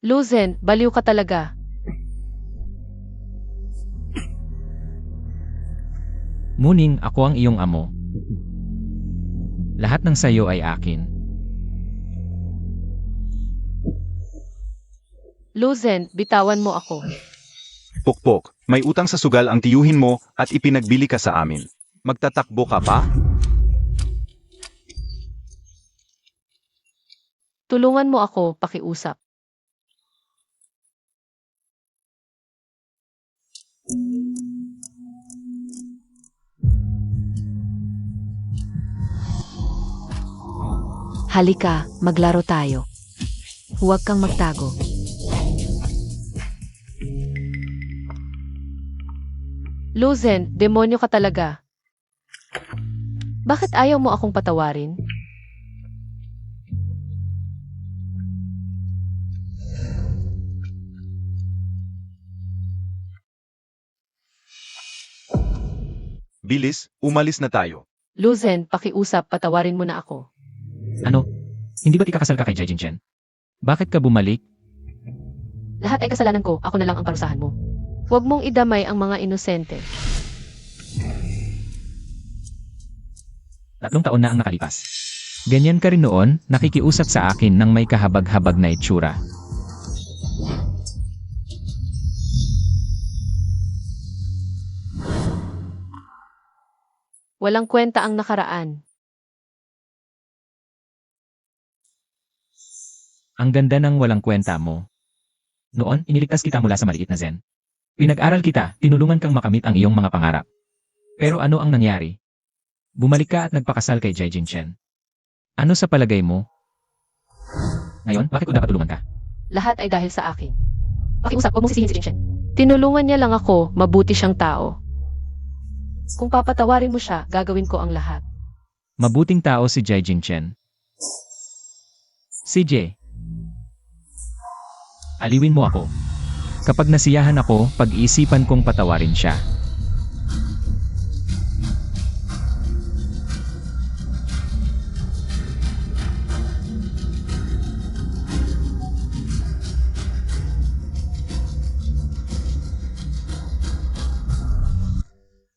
Luzen, baliw ka talaga. Muning, ako ang iyong amo. Lahat ng sayo ay akin. Luzen, bitawan mo ako. Pukpok, may utang sa sugal ang tiyuhin mo at ipinagbili ka sa amin. Magtatakbo ka pa? Tulungan mo ako, pakiusap. Halika, maglaro tayo. Huwag kang magtago. Luzen, demonyo ka talaga. Bakit ayaw mo akong patawarin? Bilis, umalis na tayo. Luzen, pakiusap, patawarin mo na ako. Ano? Hindi ba't ikakasal ka kay Jai Jinchen? Bakit ka bumalik? Lahat ay kasalanan ko, ako na lang ang parusahan mo. Huwag mong idamay ang mga inosente. 3 taon na ang nakalipas. Ganyan ka rin noon, nakikiusap sa akin ng may kahabag-habag na itsura. Walang kwenta ang nakaraan. Ang ganda ng walang kwenta mo. Noon, iniligtas kita mula sa maliit na Zen. Pinag-aral kita, tinulungan kang makamit ang iyong mga pangarap. Pero ano ang nangyari? Bumalik ka at nagpakasal kay Jai Jinchen. Ano sa palagay mo? Ngayon, bakit ko dapat tulungan ka? Lahat ay dahil sa akin. Pakiusap, huwag mong sisihin si Jinshen. Tinulungan niya lang ako, mabuti siyang tao. Kung papatawarin mo siya, gagawin ko ang lahat. Mabuting tao si Jai Jinchen. CJ. Aliwin mo ako. Kapag nasiyahan ako, pag-iisipan kong patawarin siya.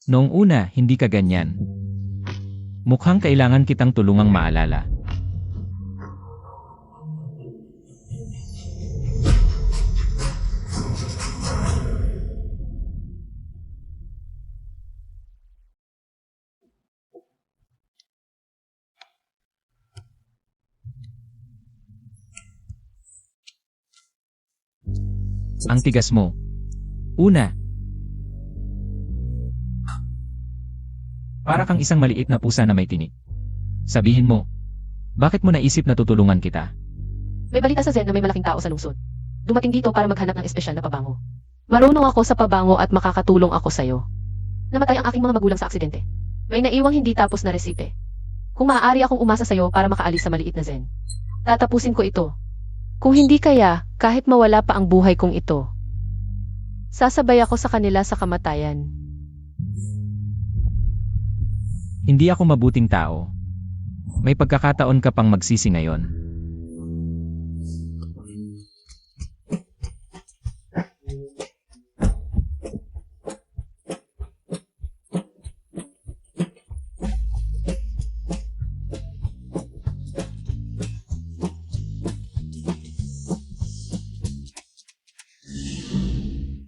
Noong una, hindi ka ganyan. Mukhang kailangan kitang tulungang maalala. Ang tigas mo. Una, para kang isang maliit na pusa na may tinik. Sabihin mo, bakit mo naisip na tutulungan kita? May balita sa Zen na may malaking tao sa lungsod. Dumating dito para maghanap ng espesyal na pabango. Marunong ako sa pabango at makakatulong ako sa'yo. Namatay ang aking mga magulang sa aksidente. May naiwang hindi tapos na resipe. Kung maaari akong umasa sa'yo para makaalis sa maliit na Zen, tatapusin ko ito. Kung hindi kaya, kahit mawala pa ang buhay kong ito, sasabay ako sa kanila sa kamatayan. Hindi ako mabuting tao. May pagkakataon ka pang magsisi ngayon.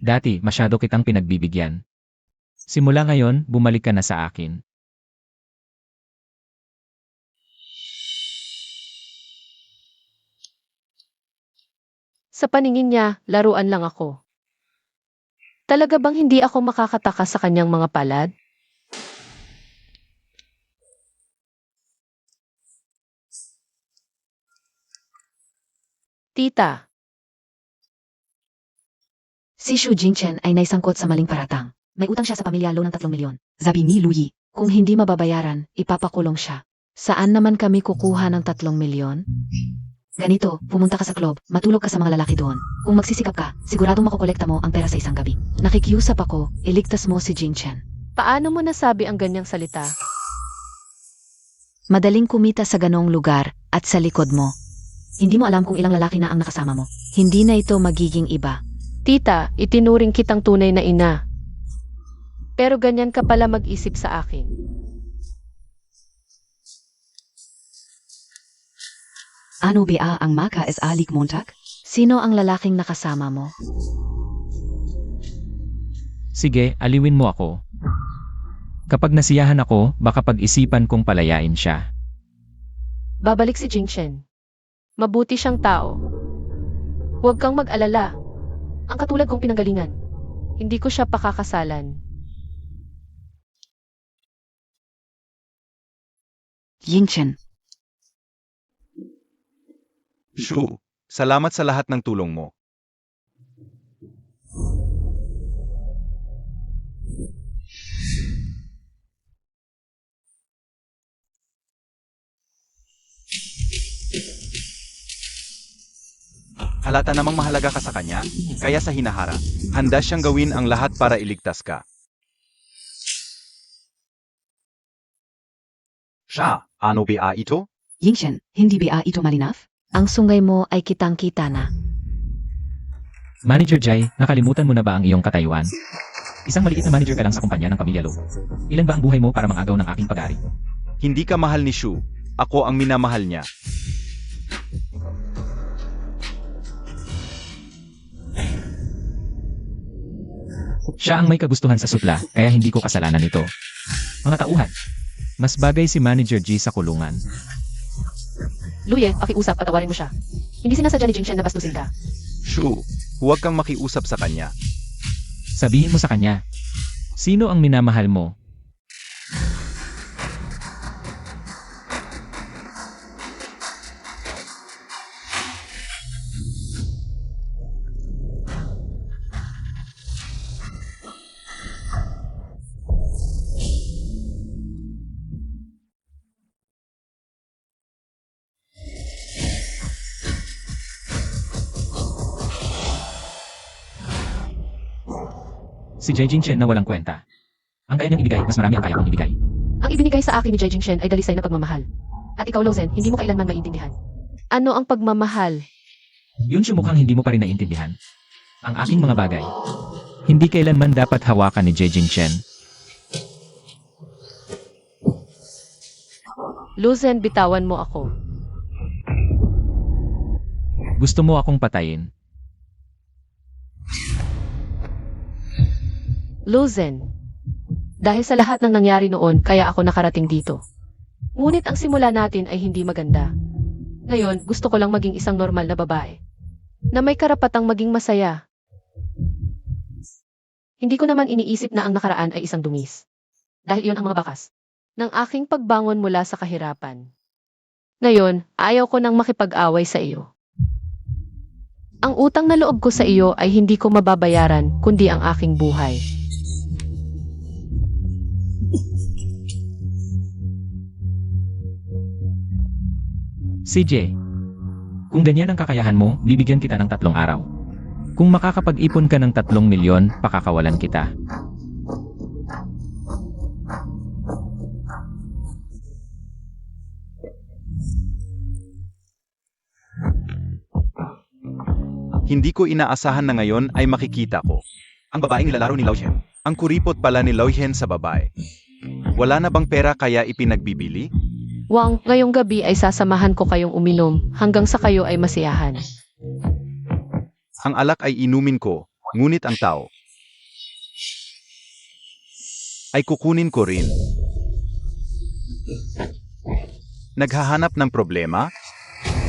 Dati, masyado kitang pinagbibigyan. Simula ngayon, bumalik ka na sa akin. Sa paningin niya, laruan lang ako. Talaga bang hindi ako makakataka sa kanyang mga palad? Tita, Si Shu Jingchen ay naisangkot sa maling paratang. May utang siya sa pamilya loan ng 3 milyon. Sabi ni Luyi, kung hindi mababayaran, ipapakulong siya. Saan naman kami kukuha ng 3 milyon? Ganito, pumunta ka sa club, matulog ka sa mga lalaki doon. Kung magsisikap ka, siguradong makokolekta mo ang pera sa isang gabi. Nakikiusap ako, iligtas mo si Jingchen. paano mo nasabi ang ganyang salita? Madaling kumita sa ganong lugar at sa likod mo. Hindi mo alam kung ilang lalaki na ang nakasama mo. Hindi na ito magiging iba. Tita, itinuring kitang tunay na ina. Pero ganyan ka pala mag-isip sa akin. Ano ba ang maka es alik Montag? Sino ang lalaking nakasama mo? Sige, aliwin mo ako. Kapag nasiyahan ako, baka pag-isipan kong palayain siya. Babalik si Jingchen. Mabuti siyang tao. Huwag kang mag-alala. Ang katulad kong pinanggalingan. Hindi ko siya pakakasalan. Yingchen. Shu, salamat sa lahat ng tulong mo. Halata namang mahalaga ka sa kanya, kaya sa hinahara, handa siyang gawin ang lahat para iligtas ka. Siya, ano ba ito? Yingchen, hindi ba ito malinaw? Ang sungay mo ay kitang-kita na. Manager Jai, nakalimutan mo na ba ang iyong katayuan? Isang maliit na manager ka lang sa kumpanya ng pamilya Lo. Ilan ba ang buhay mo para mangagaw ng aking pag-ari? Hindi ka mahal ni Shu, ako ang minamahal niya. Siya ang may kagustuhan sa supla, kaya hindi ko kasalanan ito. Mga tauhan, mas bagay si Manager G sa kulungan. Luye, pakiusap, patawarin mo siya. Hindi sinasadya ni Jingchen na bastusin ka. Shu, huwag kang makiusap sa kanya. Sabihin mo sa kanya, sino ang minamahal mo? Si Jai Jingchen na walang kwenta. Ang kaya niyang ibigay, mas marami ang kaya kong ibigay. Ang ibinigay sa akin ni Jai Jingchen ay dalisay na pagmamahal. At ikaw, Lozen, hindi mo kailanman maintindihan. Ano ang pagmamahal? Yun siya mukhang hindi mo pa rin naiintindihan. Ang aking mga bagay. Hindi kailanman dapat hawakan ni Jai Jingchen. Lozen, bitawan mo ako. Gusto mo akong patayin? Lozen. Dahil sa lahat ng nangyari noon, kaya ako nakarating dito. Ngunit ang simula natin ay hindi maganda. Ngayon, gusto ko lang maging isang normal na babae. Na may karapatang maging masaya. Hindi ko naman iniisip na ang nakaraan ay isang dungis. Dahil iyon ang mga bakas ng aking pagbangon mula sa kahirapan. Ngayon, ayaw ko nang makipag-away sa iyo. Ang utang na loob ko sa iyo ay hindi ko mababayaran kundi ang aking buhay. CJ, kung ganyan ang kakayahan mo, bibigyan kita ng 3 araw. Kung makakapag-ipon ka ng 3 milyon, pakakawalan kita. Hindi ko inaasahan na ngayon ay makikita ko ang babaeng nilalaro ni Lauchen. Ang kuripot pala ni Lauchen sa babae. Wala na bang pera kaya ipinagbibili? Wang, ngayong gabi ay sasamahan ko kayong uminom hanggang sa kayo ay masiyahan. Ang alak ay inumin ko, ngunit ang tao ay kukunin ko rin. Naghahanap ng problema?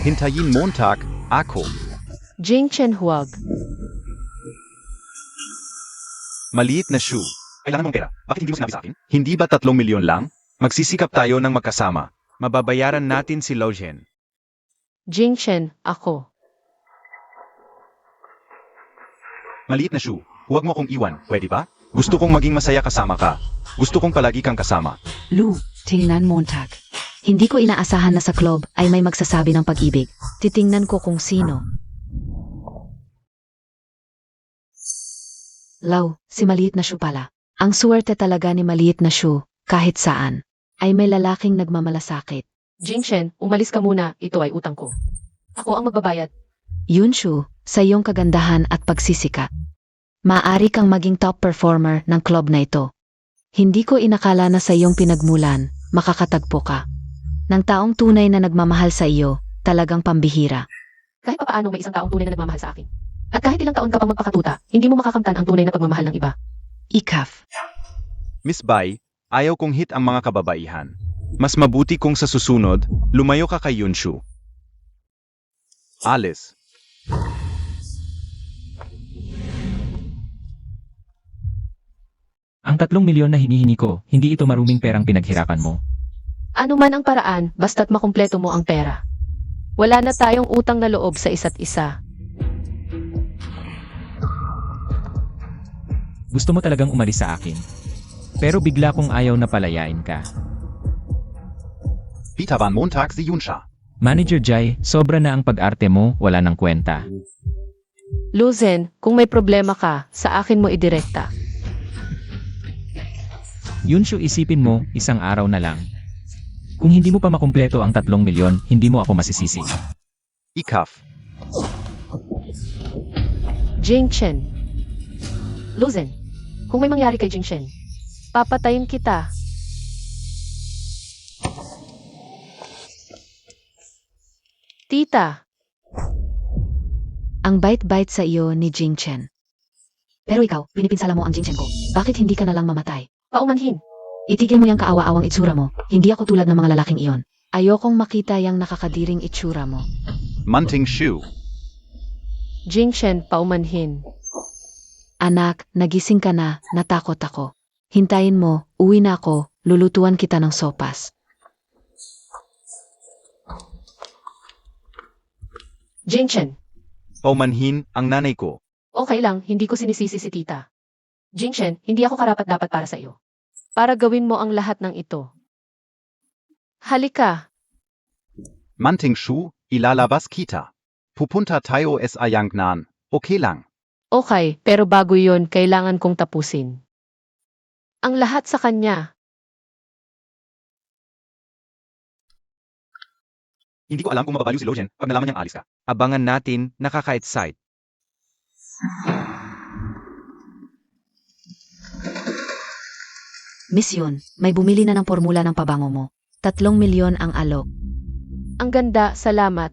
Hintayin Montag, ako. Jingchen, huwag. Maliit na Shu. Kailangan mong pera. Bakit hindi mo sinabi sa akin? Hindi ba 3 milyon lang? Magsisikap tayo ng magkasama. Mababayaran natin si Lauchen. Jingchen, ako. Maliit na Shu. Huwag mo akong iwan, pwede ba? Gusto kong maging masaya kasama ka. Gusto kong palagi kang kasama. Lu, tingnan Montag. Hindi ko inaasahan na sa club ay may magsasabi ng pag-ibig. Titingnan ko kung sino. Lau, si maliit na Shu pala. Ang suwerte talaga ni maliit na Shu, kahit saan, ay may lalaking nagmamalasakit. Jingchen, umalis ka muna, ito ay utang ko. Ako ang magbabayad. Yunshu, sa iyong kagandahan at pagsisika. Maaari kang maging top performer ng club na ito. Hindi ko inakala na sa iyong pinagmulan, makakatagpo ka. Ng taong tunay na nagmamahal sa iyo, talagang pambihira. Kahit papaano may isang taong tunay na nagmamahal sa akin. At kahit ilang taon ka pang magpakatuta, hindi mo makakamtan ang tunay na pagmamahal ng iba. Ikaf. Miss Bai, ayaw kong hit ang mga kababaihan. Mas mabuti kung sa susunod, lumayo ka kay Yunshu. Alis. Ang 3 milyon na hinihingi ko, hindi ito maruming perang pinaghirapan mo. Ano man ang paraan, basta't makumpleto mo ang pera. Wala na tayong utang na loob sa isa't isa. Gusto mo talagang umalis sa akin. Pero bigla kong ayaw na palayain ka. Peter van Montag si Yunsha. Manager Jai, sobra na ang pag-arte mo, wala nang kwenta. Luzen, kung may problema ka, sa akin mo idirekta. Yunshu, isipin mo, isang araw na lang. Kung hindi mo pa makumpleto ang 3 milyon, hindi mo ako masisisi. Ikaf. Jing Chen. Luzen, kung may mangyari kay Jing Chen, papatayin kita. Tita, Ang bait-bait sa iyo ni Jing Chen. Pero ikaw, pinipinsala mo ang Jing Chen ko. Bakit hindi ka nalang mamatay? paumanhin. Itigil mo yung kaawa-awang itsura mo. Hindi ako tulad ng mga lalaking iyon. Ayokong makita yung nakakadiring itsura mo. Munting Shu. Jing Chen, paumanhin. Anak, nagising ka na, natakot ako. Hintayin mo, uwi na ako, lulutuan kita ng sopas. Jing Chen, Paumanhin ang nanay ko. okay lang, hindi ko sinisisi si tita. Jing Chen, hindi ako karapat-dapat para sa iyo. Para gawin mo ang lahat ng ito. Halika. Munting Shu, ilalabas kita. Pupunta tayo sa Yangnan. Okay lang. Okay, pero bago yon, kailangan kong tapusin. Ang lahat sa kanya. Hindi ko alam kung mababaliw si Lojen pag nalaman niyang alis ka. Abangan natin, nakaka-excite. Misyon, may bumili na ng formula ng pabango mo. 3 milyon ang alok. Ang ganda, salamat.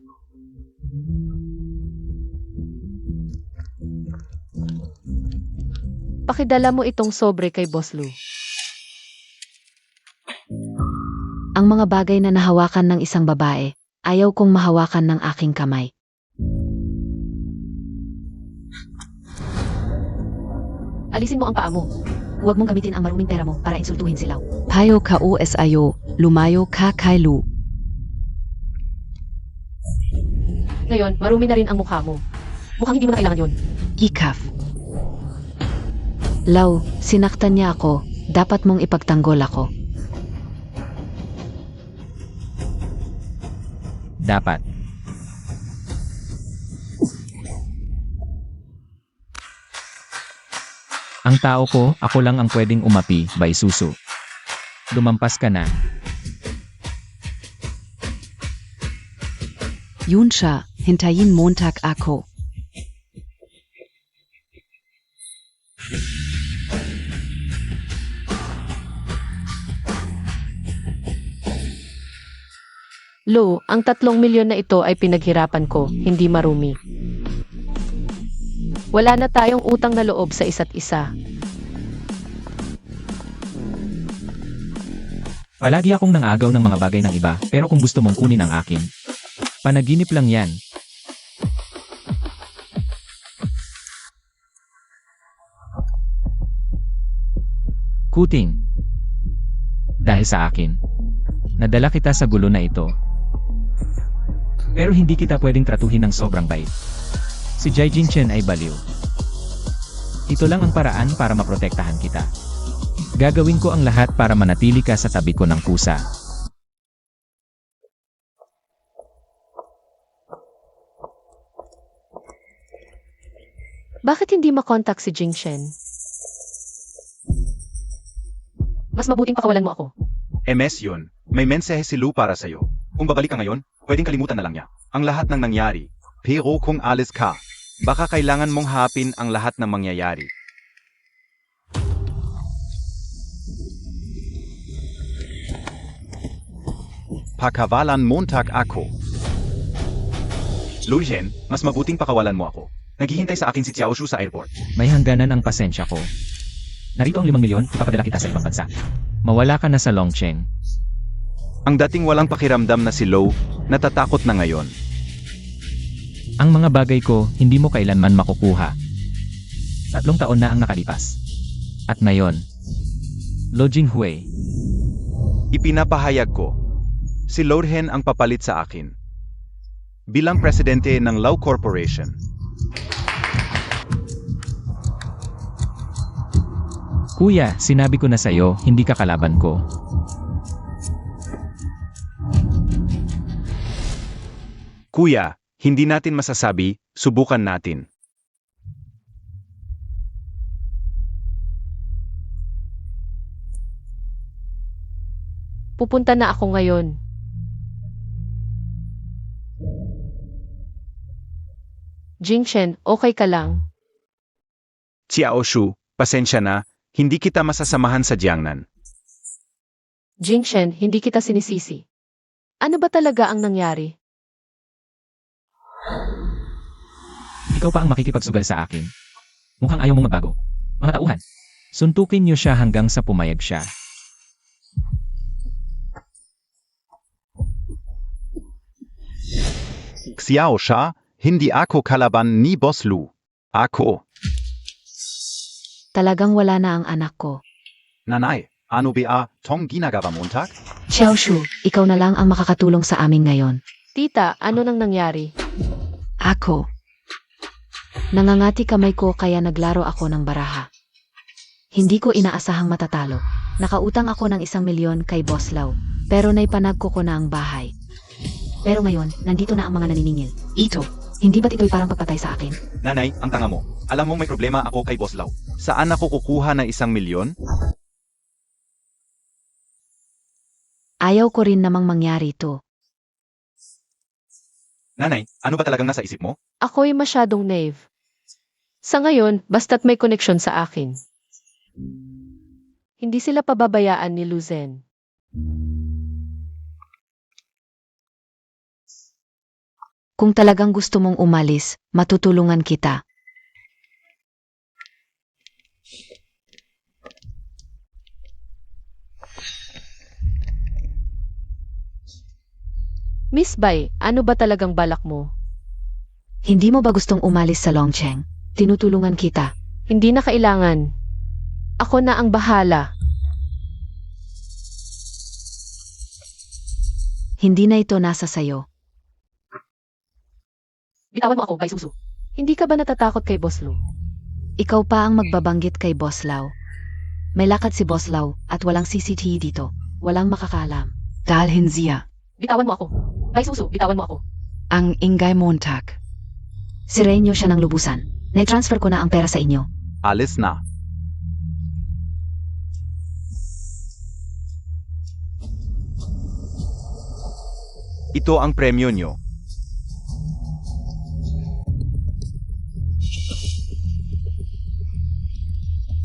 Pakidala mo itong sobre kay Boss Lou. Ang mga bagay na nahawakan ng isang babae, ayaw kong mahawakan ng aking kamay. Alisin mo ang paa mo. Huwag mong gamitin ang maruming pera mo para insultuhin silaw. Payo ka osayo, lumayo ka kay Lu. Ngayon, marumi na rin ang mukha mo. Mukhang hindi mo na kailangan yon. Ikaf. Law, sinaktan niya ako, dapat mong ipagtanggol ako. Dapat. Ang tao ko, ako lang ang pwedeng umapi, by suso. Lumampas ka na. Yunsha, hintayin Montag ako. Lou, ang 3 milyon na ito ay pinaghirapan ko, hindi marumi. Wala na tayong utang na loob sa isa't isa. Palagi akong nangagaw ng mga bagay ng iba, pero kung gusto mong kunin ang akin, panaginip lang yan. Kuting. Dahil sa akin, nadala kita sa gulo na ito. Pero hindi kita pwedeng tratuhin ng sobrang bait. Si Jai Jin Chen ay baliw. Ito lang ang paraan para maprotektahan kita. Gagawin ko ang lahat para manatili ka sa tabi ko ng kusa. Bakit hindi makontak si Jing Chen? Mas mabuting pakawalan mo ako. MS yun. May mensahe si Lu para sa'yo. Kung babalik ka ngayon, pwedeng kalimutan na lang niya. ang lahat ng nangyari. Pero kung alis ka, baka kailangan mong hapin ang lahat ng mangyayari. Pakawalan Montag ako. Luihen, mas mabuting pakawalan mo ako. Naghihintay sa akin si Xiaoshu sa airport. May hangganan ang pasensya ko. Narito ang 5 milyon, ipapadala kita sa ibang bansa. Mawala ka na sa Longcheng. Ang dating walang pakiramdam na si Lo, natatakot na ngayon. Ang mga bagay ko, hindi mo kailanman makukuha. 3 taon na ang nakalipas. At ngayon, Lo Jinghui, Ipinapahayag ko, si Lourhen ang papalit sa akin. Bilang presidente ng Lau Corporation. Kuya, sinabi ko na sa'yo, hindi ka kalaban ko. Kuya, hindi natin masasabi, subukan natin. Pupunta na ako ngayon. Jingshen, okay ka lang? Xiaoshu, pasensya na, hindi kita masasamahan sa Jiangnan. Jingshen, hindi kita sinisisi. Ano ba talaga ang nangyari? Ikaw pa ang makikipagsugal sa akin. Mukhang ayaw mong magbago. Mga tauhan, suntukin niyo siya hanggang sa pumayag siya. Xiaosha, hindi ako kalaban ni Boss Lu. Ako. Talagang wala na ang anak ko. Nanay, ano ba tong ginagawa Montag? Xiaoshu, ikaw na lang ang makakatulong sa amin ngayon. Tita, ano nang nangyari? Ako. Nangangati kamay ko kaya naglaro ako ng baraha. Hindi ko inaasahang matatalo. Nakautang ako ng 1 milyon kay Boss Lau, pero naipanagko ko na ang bahay. Pero ngayon, nandito na ang mga naniningil. Ito, hindi ba't ito'y parang pagpatay sa akin? Nanay, ang tanga mo. Alam mong may problema ako kay Boss Lau. Saan ako kukuha ng 1 milyon? Ayaw ko rin namang mangyari ito. Nanay, ano ba talagang nasa isip mo? Ako'y masyadong naive. Sa ngayon, basta't may koneksyon sa akin. Hindi sila pababayaan ni Luzen. Kung talagang gusto mong umalis, matutulungan kita. Miss Bai, ano ba talagang balak mo? Hindi mo ba gustong umalis sa Longcheng? Tinutulungan kita. Hindi na kailangan. Ako na ang bahala. Hindi na ito nasa sayo. Bitawan mo ako, Bai Susu. Hindi ka ba natatakot kay Boss Lu? Ikaw pa ang magbabanggit kay Boss Lau. May lakad si Boss Lau at walang CCTV dito. Walang makakalam. Dalhin siya. Bitawan mo ako. Bai Susu, bitawan mo ako. Ang ingay Montag. Sirain niyo siya ng lubusan. Na-transfer ko na ang pera sa inyo. Alis na. Ito ang premyo nyo.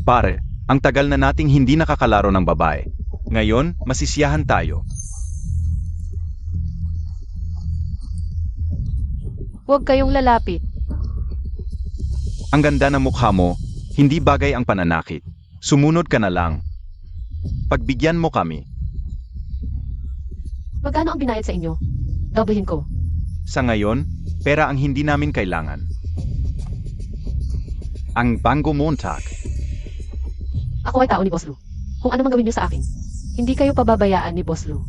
Pare, ang tagal na nating hindi nakakalaro ng babae. Ngayon, masisiyahan tayo. Huwag kayong lalapit. Ang ganda ng mukha mo, hindi bagay ang pananakit. Sumunod ka na lang. Pagbigyan mo kami. Magkano ang binayad sa inyo? Doblehin ko. Sa ngayon, pera ang hindi namin kailangan. Ang Bango Montag. Ako ay tao ni Boss Lu. Kung ano man gawin niyo sa akin, hindi kayo pababayaan ni Boss Lu.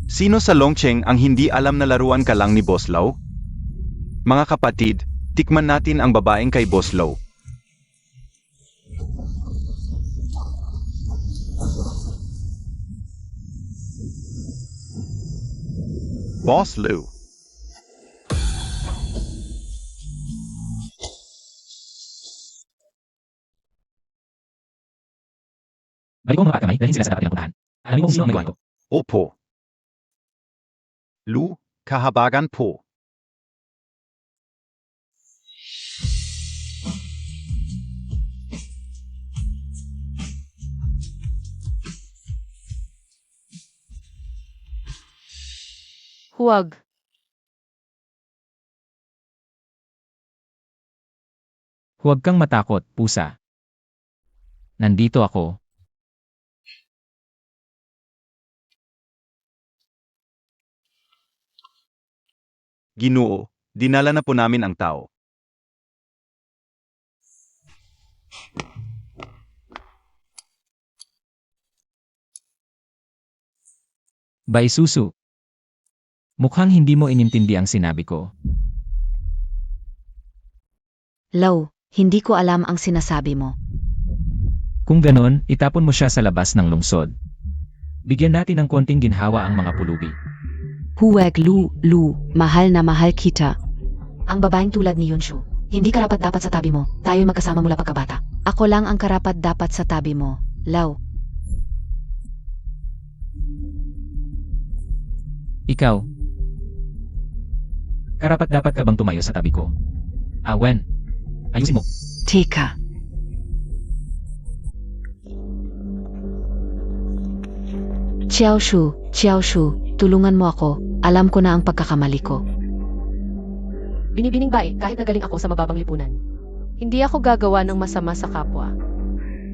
Sino sa Longcheng ang hindi alam na laruan ka lang ni Boss Lau? Mga kapatid, tikman natin ang babaeng kay Boss Lau. Boss Lu. Balik mo ang mga kamay dahil sila sa dapat pinapuntahan. Alamin mo kung sino ang nagawa ito. Opo. Lu, kahabagan po. Huwag. Huwag kang matakot, pusa. Nandito ako. Ginoo, dinala na po namin ang tao. Baisusu. Mukhang hindi mo inintindi ang sinabi ko. Law, hindi ko alam ang sinasabi mo. Kung ganon, itapon mo siya sa labas ng lungsod. Bigyan natin ng konting ginhawa ang mga pulubi. Huwag Lu, mahal na mahal kita. Ang babaeng tulad ni Yunshu, hindi karapat dapat sa tabi mo. Tayo'y magkasama mula pagkabata. Ako lang ang karapat dapat sa tabi mo. Law, Ikaw. Karapat dapat ka bang tumayo sa tabi ko? Wen. Ayusin mo. Teka. Xiaoshu, tulungan mo ako. Alam ko na ang pagkakamali ko. Binibining bae kahit nagaling ako sa mababang lipunan. Hindi ako gagawa ng masama sa kapwa.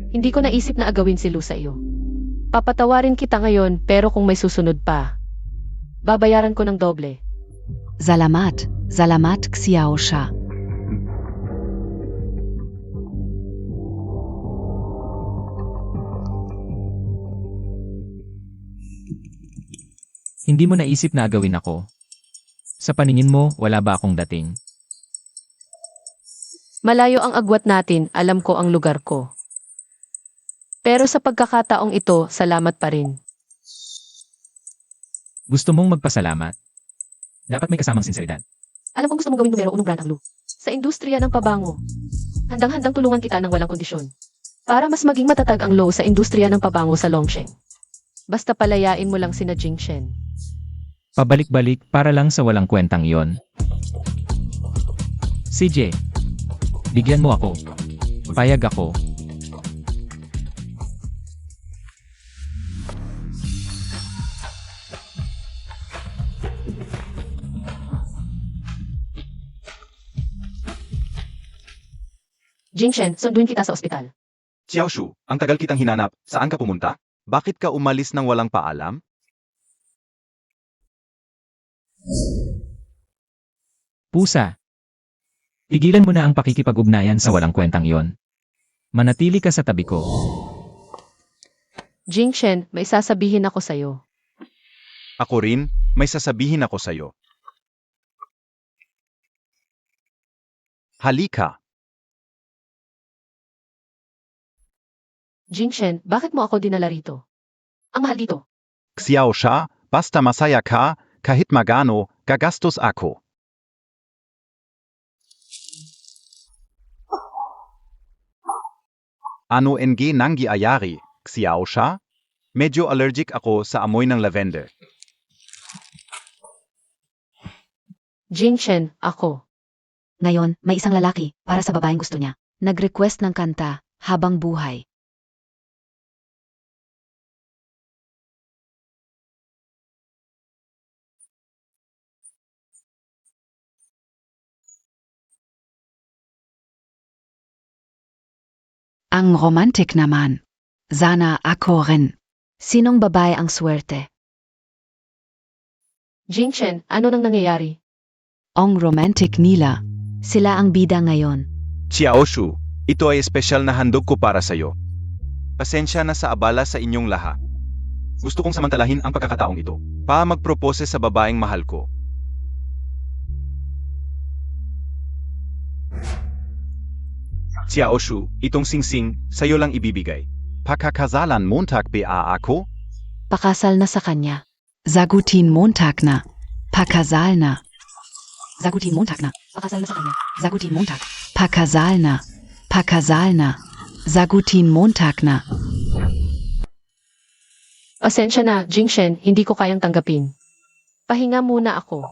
Hindi ko naisip na agawin si Lu sa iyo. Papatawarin kita ngayon pero kung may susunod pa, babayaran ko ng doble. Salamat Xiaosha. Hindi mo naisip na agawin ako. Sa paningin mo, wala ba akong dating? Malayo ang agwat natin, alam ko ang lugar ko. Pero sa pagkakataong ito, salamat pa rin. Gusto mong magpasalamat? Dapat may kasamang sinseridad. Alam kong gusto mong gawin numero unong brand ang Lu. Sa industriya ng pabango, handang-handang tulungan kita ng walang kondisyon. Para mas maging matatag ang Lu sa industriya ng pabango sa Longsheng. Basta palayain mo lang sina Jingshen. Pabalik-balik para lang sa walang kwentang iyon. CJ, bigyan mo ako. Payag ako. Jingshen, sunduin kita sa ospital. Xiaoshu, ang tagal kitang hinanap. Saan ka pumunta? Bakit ka umalis ng walang paalam? Pusa. Tigilan mo na ang pakikipag-ugnayan sa walang kwentang iyon. Manatili ka sa tabi ko. Jingshen, may sasabihin ako sa'yo. Ako rin, may sasabihin ako sa'yo. Halika. Jingshen, bakit mo ako dinala rito? Ang mahal dito. Xiaosha, basta masaya ka, kahit magano, gagastos ako. Ano NG nangyayari, Xiaosha? Medyo allergic ako sa amoy ng lavender. Jingshen, ako. Ngayon, may isang lalaki para sa babaeng gusto niya. Nag-request ng kanta, Habang Buhay. Ang romantic naman. Sana ako rin. Sinong babae ang swerte? Jingshen, ano nang nangyayari? Ang romantic nila. Sila ang bida ngayon. Xiaoshu, ito ay espesyal na handog ko para sa'yo. Pasensya na sa abala sa inyong lahat. Gusto kong samantalahin ang pagkakataong ito. Magpropose sa babaeng mahal ko. Xiaoshu, itong singsing, sa'yo lang ibibigay. Pakakasalan Montag ba ako? Pakasal na sa kanya. Sagutin Montag na. Pakasal na. Sagutin Montag na. Pakasal na sa kanya. Sagutin Montag. Pakasal na. Pakasal na. Sagutin Montag na. Pasensya na, Jingshen, hindi ko kayang tanggapin. Pahinga muna ako.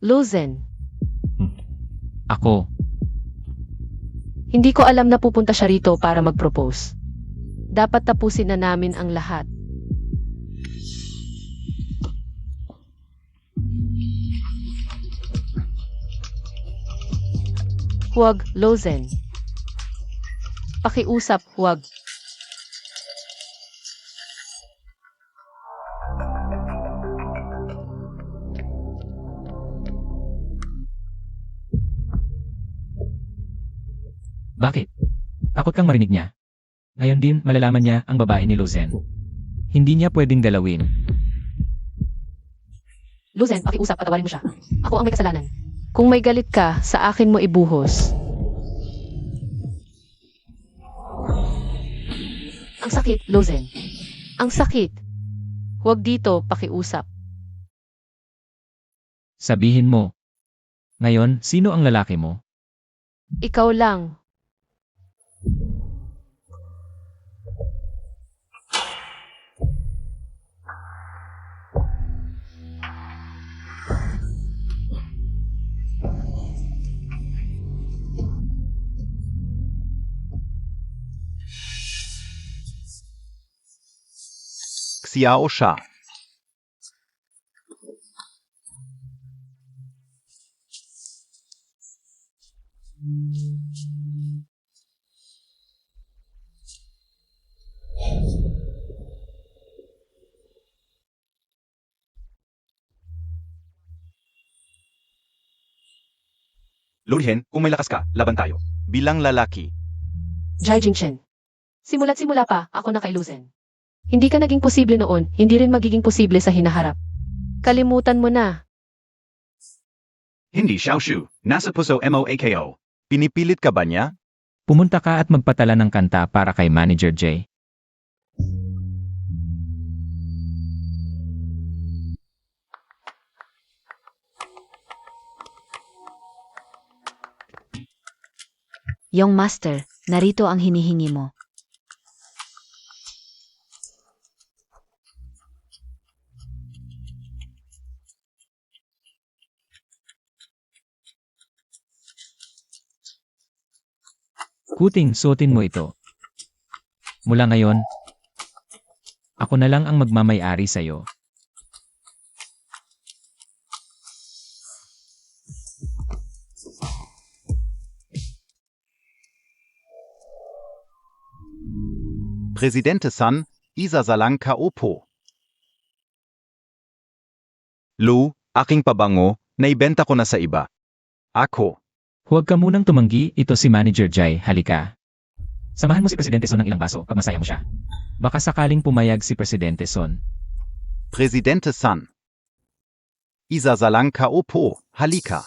Luzen, Ako, hindi ko alam na pupunta siya rito para mag-propose. Dapat tapusin na namin ang lahat. Huwag, Lozen. Pakiusap, huwag. bakit? Takot kang marinig niya. Ngayon din malalaman niya ang babae ni Luzen. Hindi niya pwedeng dalawin. Luzen, pakiusap, patawarin mo siya. Ako ang may kasalanan. Kung may galit ka, sa akin mo ibuhos. Ang sakit, Luzen. Ang sakit. Huwag dito, pakiusap. Sabihin mo. Ngayon, sino ang lalaki mo? Ikaw lang. Xiao Sha. Lurihen, kung may lakas ka, laban tayo. Bilang lalaki, Jai Jingchen. Simula't simula pa, ako na kay Luzen. Hindi ka naging posible noon, hindi rin magiging posible sa hinaharap. Kalimutan mo na. hindi Xiaoshu, nasa puso MOAKO. Pinipilit ka ba niya? Pumunta ka at magpatala ng kanta para kay Manager Jay. Yung master, narito ang hinihingi mo. Kuting, suotin mo ito. Mula ngayon, ako na lang ang magmamay-ari sa'yo. Presidente San, isasalang ka upo. Lu, aking pabango, naibenta ko na sa iba. Ako. Huwag ka munang tumanggi, ito si Manager Jai, halika. Samahan mo si Presidente Son ng ilang baso, pagmasaya mo siya. Baka sakaling pumayag si Presidente Son. Presidente San. Isasalang ka upo, halika.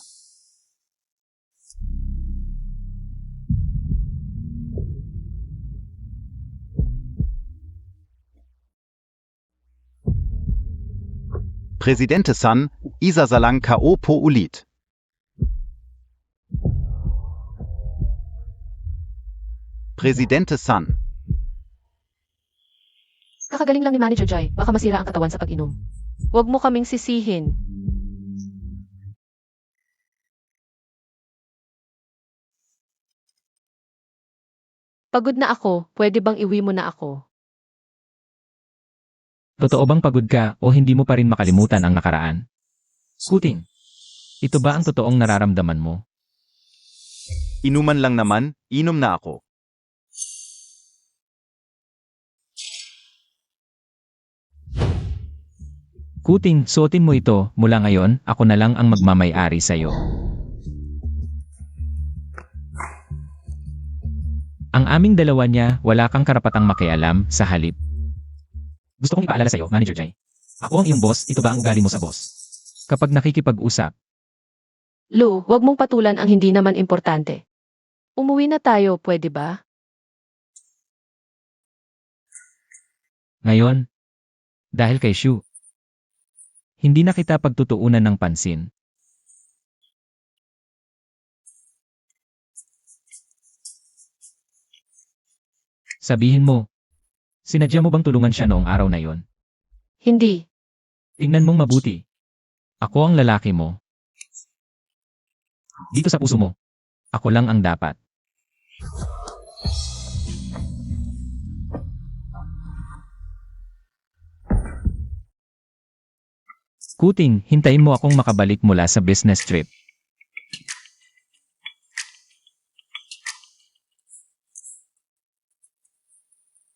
Presidente San, isasalang ka upo ulit. Presidente San. Kakagaling lang ni Manager Jai, baka masira ang katawan sa pag-inom. Huwag mo kaming sisihin. Pagod na ako, pwede bang iwi mo na ako? Totoo bang pagod ka o hindi mo pa rin makalimutan ang nakaraan? Kuting, ito ba ang totoong nararamdaman mo? Inuman lang naman, inom na ako. Kuting, suotin mo ito, mula ngayon, ako na lang ang magmamay-ari sa'yo. Ang aming dalawa niya, wala kang karapatang makialam, sa halip. Gusto kong ipaalala sa'yo, Manager Jai. Ako ang iyong boss, ito ba ang ugali mo sa boss? Kapag nakikipag-usap, Lu, huwag mong patulan ang hindi naman importante. Umuwi na tayo, pwede ba? ngayon, dahil kay Shu, hindi na kita pagtutuunan ng pansin. Sabihin mo, sinadya mo bang tulungan siya noong araw na yon? Hindi. Tingnan mong mabuti. Ako ang lalaki mo. Dito sa puso mo. Ako lang ang dapat. Kuting, hintayin mo akong makabalik mula sa business trip.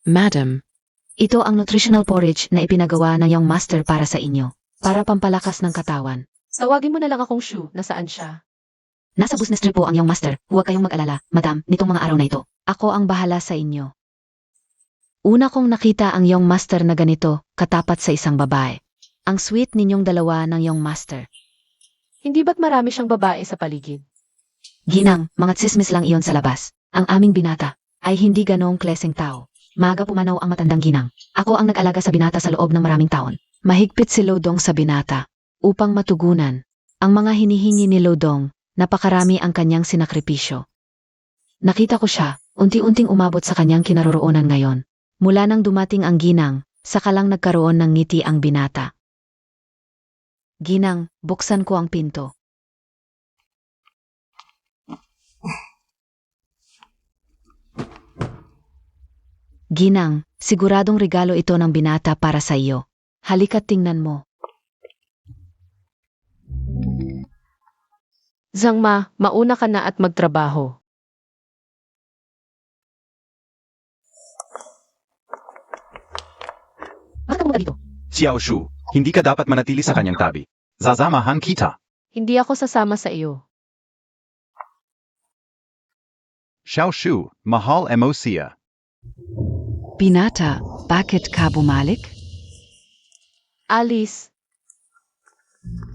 Madam, ito ang nutritional porridge na ipinagawa ng iyong master para sa inyo. Para pampalakas ng katawan. Tawagin mo na lang akong Shu, nasaan siya? Nasa business trip po ang iyong master. Huwag kayong mag-alala, madam, nitong mga araw na ito. Ako ang bahala sa inyo. Una kong nakita ang iyong master na ganito, katapat sa isang babae. Ang sweet ninyong dalawa ng iyong master. Hindi ba't marami siyang babae sa paligid? Ginang, mga tsismis lang iyon sa labas. Ang aming binata ay hindi ganoong kleseng tao. Maaga pumanaw ang matandang ginang. Ako ang nag-alaga sa binata sa loob ng maraming taon. Mahigpit si Lodong sa binata. Upang matugunan ang mga hinihingi ni Lodong, napakarami ang kanyang sinakripisyo. Nakita ko siya, unti-unting umabot sa kanyang kinaroroonan ngayon. Mula nang dumating ang ginang, saka lang nagkaroon ng ngiti ang binata. Ginang, buksan ko ang pinto. Ginang, siguradong regalo ito ng binata para sa iyo. Halika't tingnan mo. Zhangma, mauna ka na at magtrabaho. Bakit ka pumunta dito? Xiao Shu, hindi ka dapat manatili sa kanyang tabi. Zazamahan kita. Hindi ako sasama sa iyo. Xiao Shu, mahal mo siya. Binata, bakit ka bumalik? Alice,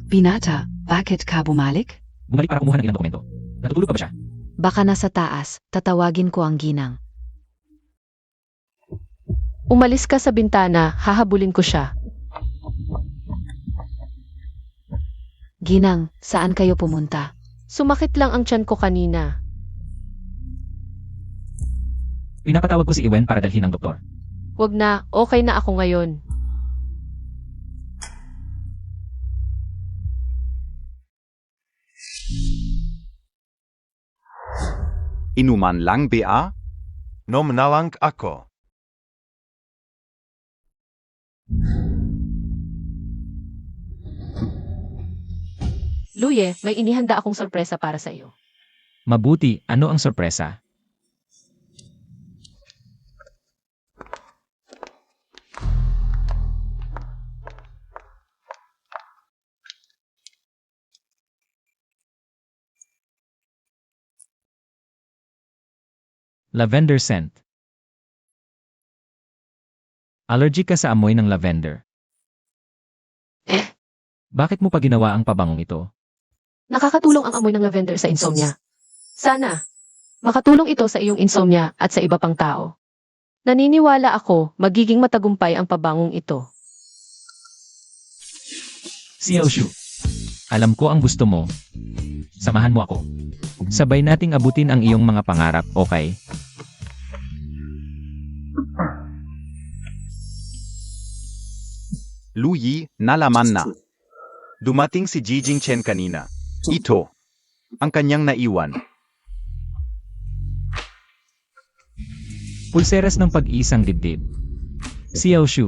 Binata, bakit ka bumalik? Bumalik para kumuha ng ilang dokumento. Natutulog pa ba siya? Baka nasa taas, tatawagin ko ang ginang. umalis ka sa bintana, hahabulin ko siya. Ginang, saan kayo pumunta? Sumakit lang ang tiyan ko kanina. Pinapatawag ko si Iwen para dalhin ng doktor. Wag na, okay na ako ngayon. Inuman lang ba? Nom na lang ako. Luye, may inihanda akong sorpresa para sa iyo. Mabuti, ano ang sorpresa? Lavender scent. Allergic ka sa amoy ng lavender. Bakit mo pa ginawa ang pabangong ito? Nakakatulong ang amoy ng lavender sa insomnia. Sana, makatulong ito sa iyong insomnia at sa iba pang tao. Naniniwala ako, magiging matagumpay ang pabangong ito. Xiaoshu, alam ko ang gusto mo. Samahan mo ako. Sabay nating abutin ang iyong mga pangarap, okay? Lu Yi, nalaman na. Dumating si Jijing Chen kanina. Ito. Ang kanyang naiwan. Pulseras ng pag-isang dibdib. Xiaoshu,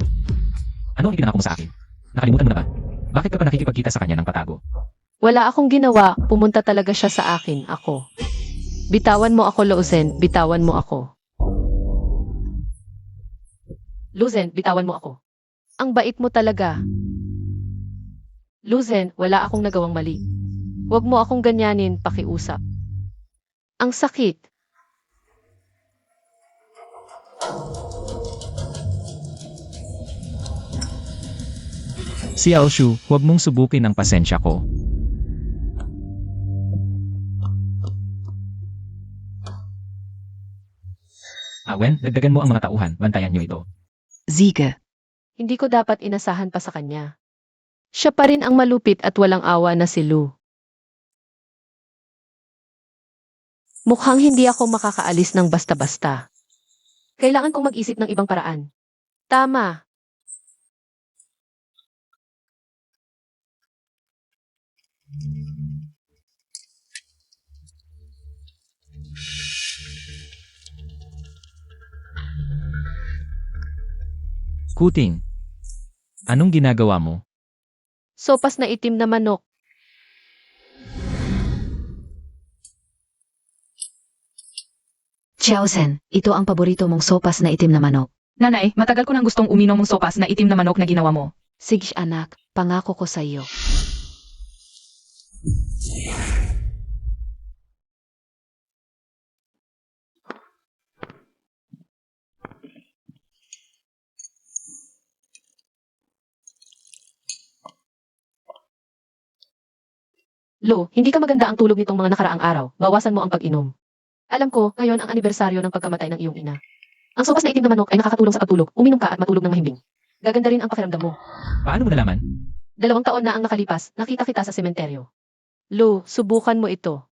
ano ang ipinangako mo sa akin? Nakalimutan mo na ba? Bakit ka pa nakikipagkita sa kanya ng patago? Wala akong ginawa, pumunta talaga siya sa akin, ako. Bitawan mo ako, Luzen, bitawan mo ako. Luzen, bitawan mo ako. Ang bait mo talaga. Luzen, wala akong nagawang mali. Huwag mo akong ganyanin, pakiusap. Ang sakit. Xiaoshu, huwag mong subukin ang pasensya ko. Wen, dagdagan mo ang mga tauhan, bantayan niyo ito. Siege. Hindi ko dapat inasahan pa sa kanya. Siya pa rin ang malupit at walang awa na si Lu. Mukhang hindi ako makakaalis ng basta-basta. Kailangan kong mag-isip ng ibang paraan. Tama. Kuting, anong ginagawa mo? Sopas na itim na manok. Xiaozen, ito ang paborito mong sopas na itim na manok. Nanay, matagal ko nang gustong uminom ng sopas na itim na manok na ginawa mo. Sige anak, pangako ko sa iyo. Lo, hindi ka maganda ang tulog nitong mga nakaraang araw. Bawasan mo ang pag-inom. Alam ko, ngayon ang anibersaryo ng pagkamatay ng iyong ina. Ang sopas na itim na manok ay nakakatulong sa pagtulog. Uminom ka at matulog ng mahimbing. Gaganda rin ang pakiramdam mo. Paano mo nalaman? 2 taon na ang nakalipas, nakita kita sa sementeryo. Lo, subukan mo ito.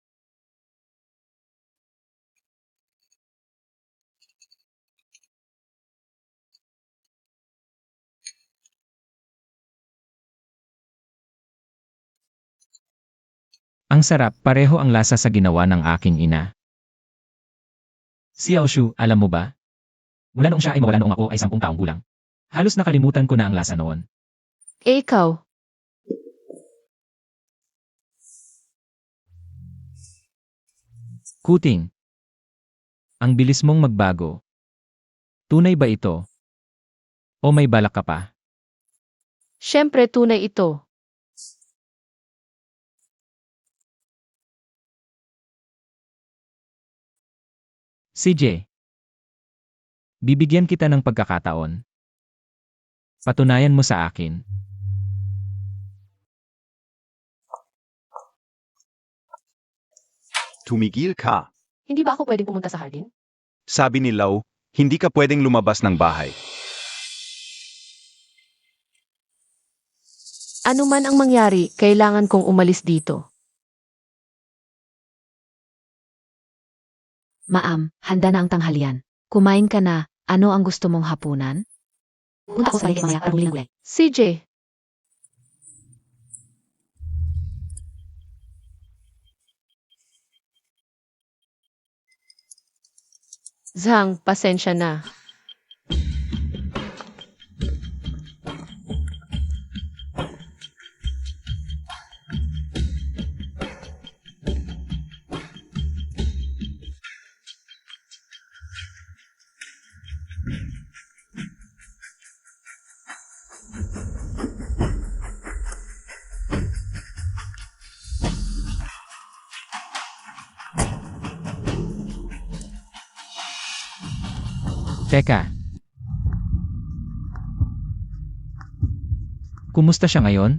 Ang sarap, pareho ang lasa sa ginawa ng aking ina. Si Xiaoshu, alam mo ba? Mula noong siya ay mawala noong ako ay 10 taong gulang. Halos nakalimutan ko na ang lasa noon. Eh ikaw, Kuting, ang bilis mong magbago. Tunay ba ito? O may balak ka pa? syempre tunay ito. CJ, bibigyan kita ng pagkakataon. Patunayan mo sa akin. Tumigil ka. Hindi ba ako pwedeng pumunta sa hardin? Sabi ni Lau, hindi ka pwedeng lumabas ng bahay. Ano man ang mangyari, kailangan kong umalis dito. Maam, handa na ang tanghalian. Kumain ka na, ano ang gusto mong hapunan? Punta ko sa palengke mamaya para bumili ng gulay. CJ, Zhang, pasensya na. Teka. Kumusta siya ngayon?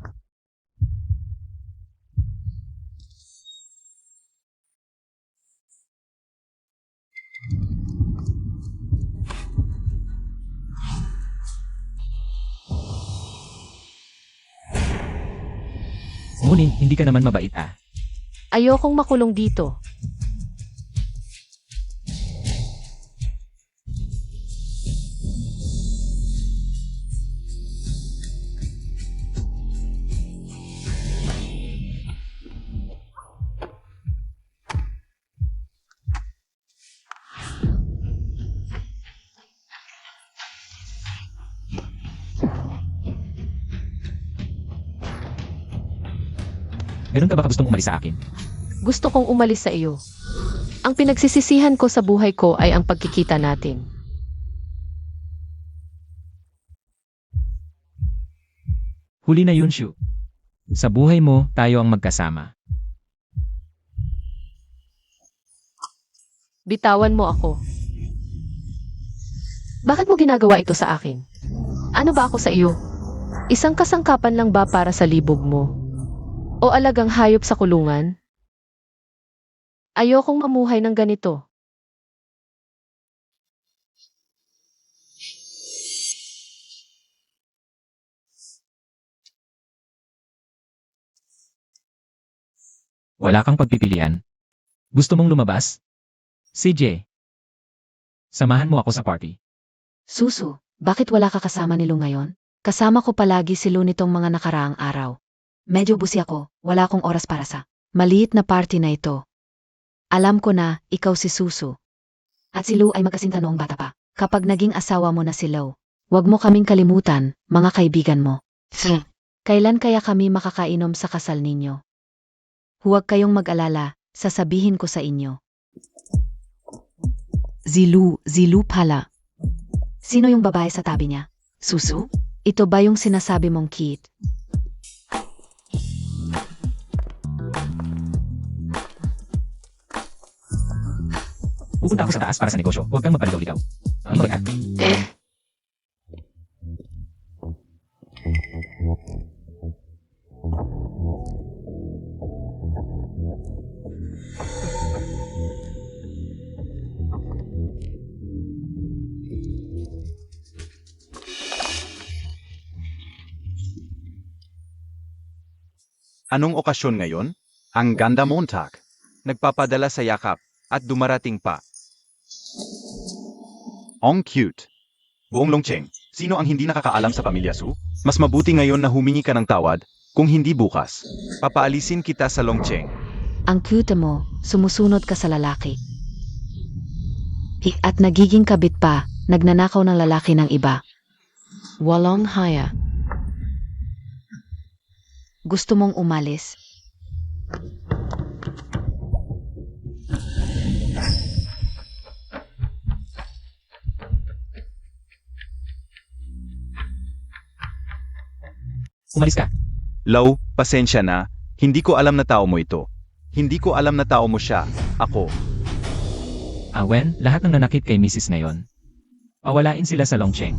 Ngunit, hindi ka naman mabait ah. Ayokong makulong dito. Meron ka ba gustong umalis sa akin? Gusto kong umalis sa iyo. Ang pinagsisisihan ko sa buhay ko ay ang pagkikita natin. Huli na yun, Shu. Sa buhay mo, tayo ang magkasama. Bitawan mo ako. Bakit mo ginagawa ito sa akin? Ano ba ako sa iyo? Isang kasangkapan lang ba para sa libog mo? O alagang hayop sa kulungan? Ayokong mamuhay ng ganito. Wala kang pagpipilian. Gusto mong lumabas? CJ, samahan mo ako sa party. Susu, bakit wala ka kasama ni Lu ngayon? Kasama ko palagi si Lu nitong mga nakaraang araw. Medyo busi ako, wala akong oras para sa maliit na party na ito. Alam ko na, ikaw si Susu. At si Lu ay magkasinta noong bata pa. Kapag naging asawa mo na si Lu, Huwag mo kaming kalimutan, mga kaibigan mo. Kailan kaya kami makakainom sa kasal ninyo? Huwag kayong mag-alala, sasabihin ko sa inyo. Zilu pala. Sino yung babae sa tabi niya? Susu? Ito ba yung sinasabi mong Kit? Pupunta ako sa taas para sa negosyo. Huwag kang magpaligaw-ligaw. Mag-at. Anong okasyon ngayon? Ang ganda Montag. Nagpapadala sa yakap at dumarating pa. Ang cute. Buong Longcheng, sino ang hindi nakakaalam sa pamilya Su? Mas mabuti ngayon na humingi ka ng tawad, kung hindi bukas. Papaalisin kita sa Longcheng. Ang cute mo, sumusunod ka sa lalaki. At nagiging kabit pa, nagnanakaw ng lalaki ng iba. Walong haya. Gusto mong umalis? Umalis ka. Lau, pasensya na, hindi ko alam na tao mo ito. Hindi ko alam na tao mo siya, ako. Wen, lahat ng nanakit kay Mrs. ngayon. Pawalain sila sa Longcheng.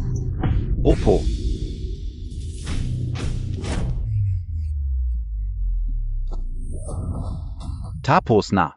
Opo. Tapos na.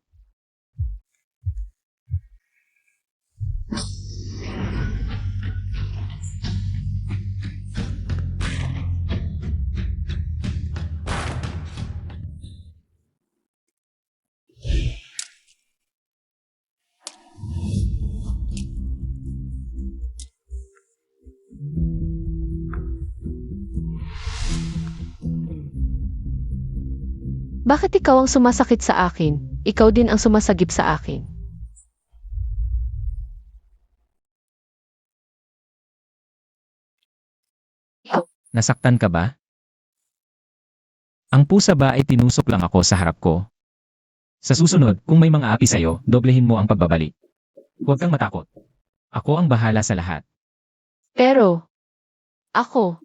Bakit ikaw ang sumasakit sa akin? Ikaw din ang sumasagip sa akin. Nasaktan ka ba? Ang pusa ba ay tinusok lang ako sa harap ko? Sa susunod, kung may mga api sa'yo, doblehin mo ang pagbabalik. Huwag kang matakot. Ako ang bahala sa lahat. Pero, ako,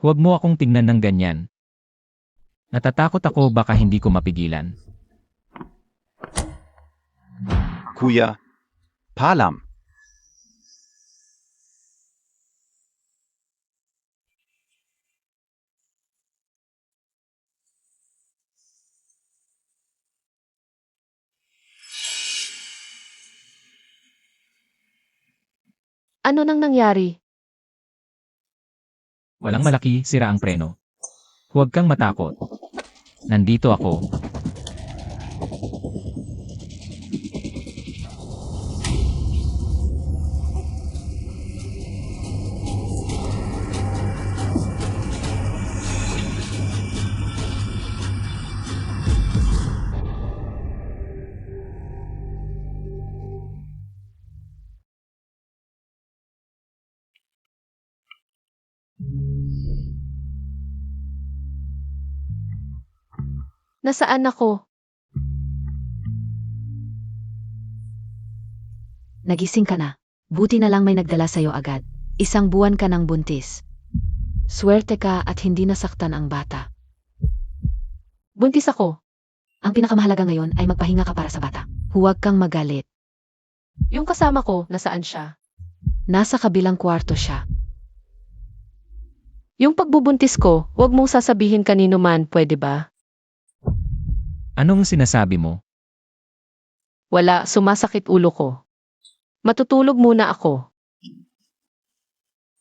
Huwag mo akong tingnan ng ganyan. Natatakot ako baka hindi ko mapigilan. Kuya, paalam. ano nang nangyari? Walang malaki, sira ang preno. Huwag kang matakot. Nandito ako. Nasaan ako? Nagising ka na. Buti na lang may nagdala sa'yo agad. 1 buwan ka ng buntis. Swerte ka at hindi nasaktan ang bata. Buntis ako. Ang pinakamahalaga ngayon ay magpahinga ka para sa bata. Huwag kang magalit. Yung kasama ko, nasaan siya? Nasa kabilang kwarto siya. Yung pagbubuntis ko, huwag mong sasabihin kanino man, pwede ba? Anong sinasabi mo? Wala, sumasakit ulo ko. Matutulog muna ako.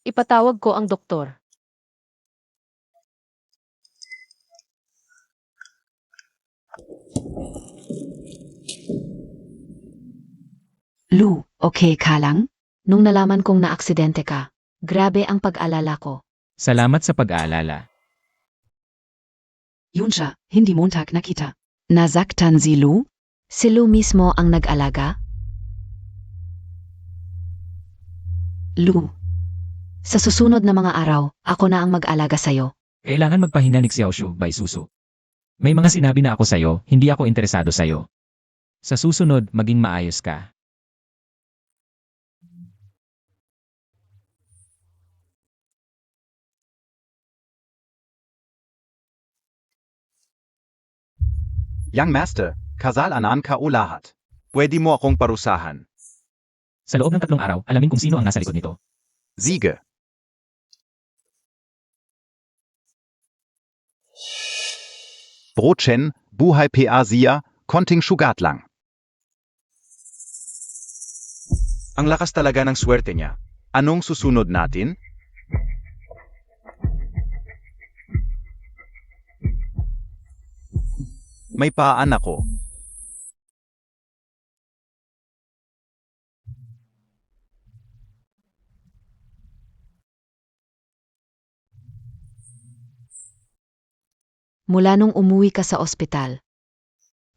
Ipatawag ko ang doktor. Lu, okay ka lang? Nung nalaman kong naaksidente ka, grabe ang pag-alala ko. Salamat sa pag-aalala. Yun siya, hindi Montag nakita. Nasaktan si Lou? Si Lou mismo ang nag-alaga? Lou, sa susunod na mga araw, ako na ang mag-alaga sa'yo. Kailangan magpahinga ni Xiaoshu by Susu. May mga sinabi na ako sa'yo, hindi ako interesado sa'yo. Sa susunod, maging maayos ka. Young Master, kasal anan ka o lahat. Pwede mo akong parusahan. Sa loob ng 3 araw, alamin kung sino ang nasa likod nito. Sige. Brotchen, buhay pa siya, konting sugat lang. Ang lakas talaga ng swerte niya. Anong susunod natin? May paan ako. Mula nung umuwi ka sa ospital.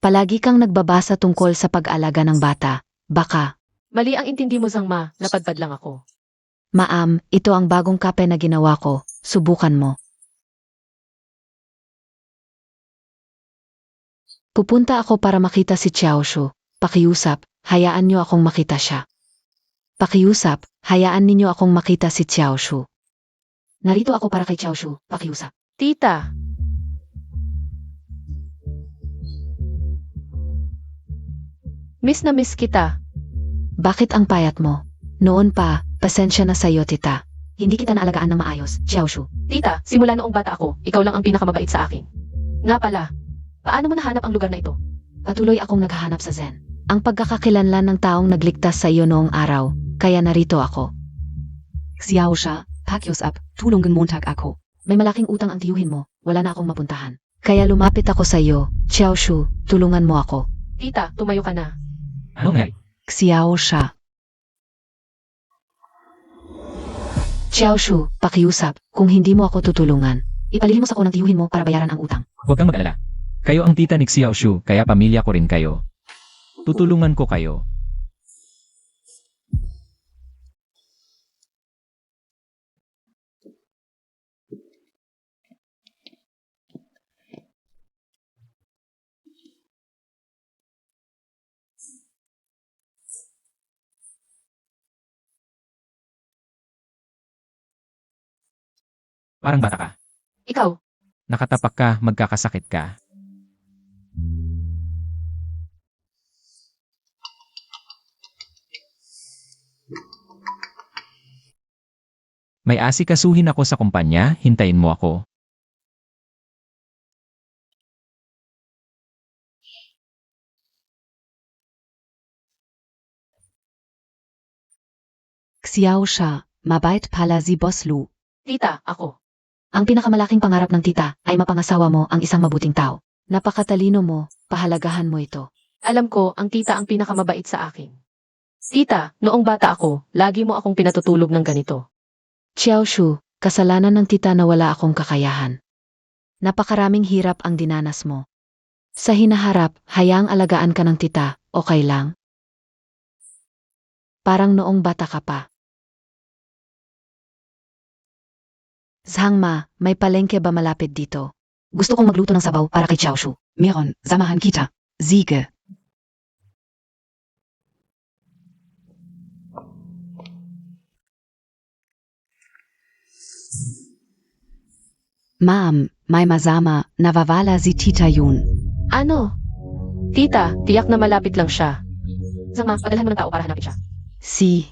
Palagi kang nagbabasa tungkol sa pag-alaga ng bata. Baka, Mali ang intindi mo, Zangma. Napadpad lang ako. Maam, ito ang bagong kape na ginawa ko. Subukan mo. Pupunta ako para makita si Xiaoshu. Pakiusap, hayaan niyo akong makita siya. Pakiusap, hayaan ninyo akong makita si Xiaoshu. Narito ako para kay Xiaoshu. Pakiusap. Tita, miss na miss kita. Bakit ang payat mo? Noon pa, pasensya na sa'yo, tita. Hindi kita naalagaan ng maayos, Xiaoshu. Tita, simula noong bata ako, ikaw lang ang pinakamabait sa akin. Nga pala, paano mo nahanap ang lugar na ito? Patuloy akong naghahanap sa Zen. Ang pagkakakilanlan ng taong nagligtas sa iyo noong araw, kaya narito ako. Xiaosha, pakiusap, tulungan Montag ako. May malaking utang ang tiyuhin mo, wala na akong mapuntahan. Kaya lumapit ako sa iyo, Xiaoshu, tulungan mo ako. Tita, tumayo ka na. Ano nga? Xiaosha, Xiaoshu, pakiusap, kung hindi mo ako tutulungan, ipalihimos ako ng tiyuhin mo para bayaran ang utang. Huwag kang mag-alala. Kayo ang tita ni Xiaoshu, kaya pamilya ko rin kayo. Tutulungan ko kayo. Parang bata ka. Ikaw, Nakatapak ka, magkakasakit ka. May asikasuhin ako sa kumpanya, hintayin mo ako. Xiaosha, mabait pala si Boss Lou. tita, ako. Ang pinakamalaking pangarap ng tita ay mapangasawa mo ang isang mabuting tao. Napakatalino mo, pahalagahan mo ito. Alam ko, ang tita ang pinakamabait sa akin. Tita, noong bata ako, lagi mo akong pinatutulog ng ganito. Xiaoshu, kasalanan ng tita na wala akong kakayahan. Napakaraming hirap ang dinanas mo. Sa hinaharap, hayaang alagaan ka ng tita, okay lang? Parang noong bata ka pa. Zhangma, may palengke ba malapit dito? Gusto kong magluto ng sabaw para kay Xiaoshu. Meron, samahan kita. Siege. Ma'am, may masama, nawawala si Tita Yun. Ano? Tita, tiyak na malapit lang siya. Zangma, padalhan mo ng tao para hanapin siya. Si.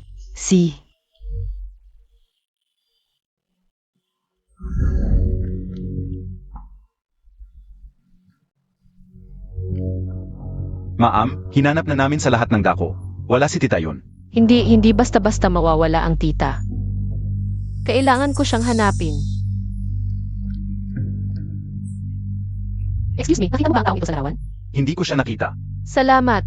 Maam, hinanap na namin sa lahat ng dako. Wala si Tita Yun. Hindi basta-basta mawawala ang tita. Kailangan ko siyang hanapin. Excuse me, nakita mo ba ang taong ito sa larawan? Hindi ko siya nakita. Salamat.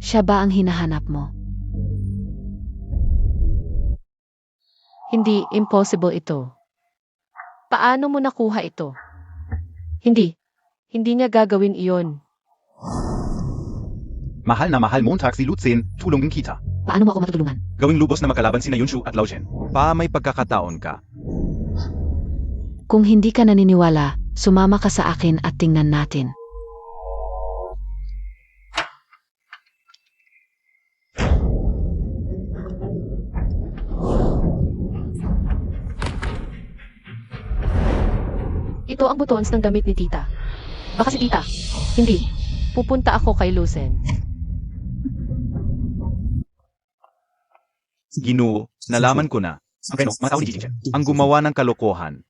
Siya ba ang hinahanap mo? Hindi, impossible ito. Paano mo nakuha ito? Hindi. Hindi niya gagawin iyon. Mahal na mahal Montag si Luzin, tulong ng kita. Paano mo ako matutulungan? Gawing lubos na makalaban sina Yunshu at Lao Shen. May pagkakataon ka. Kung hindi ka naniniwala, sumama ka sa akin at tingnan natin. Ito ang buttons ng damit ni tita. Baka si tita. Hindi. Pupunta ako kay Lucen. Ginoo, nalaman ko na. Ang gumawa ng kalokohan.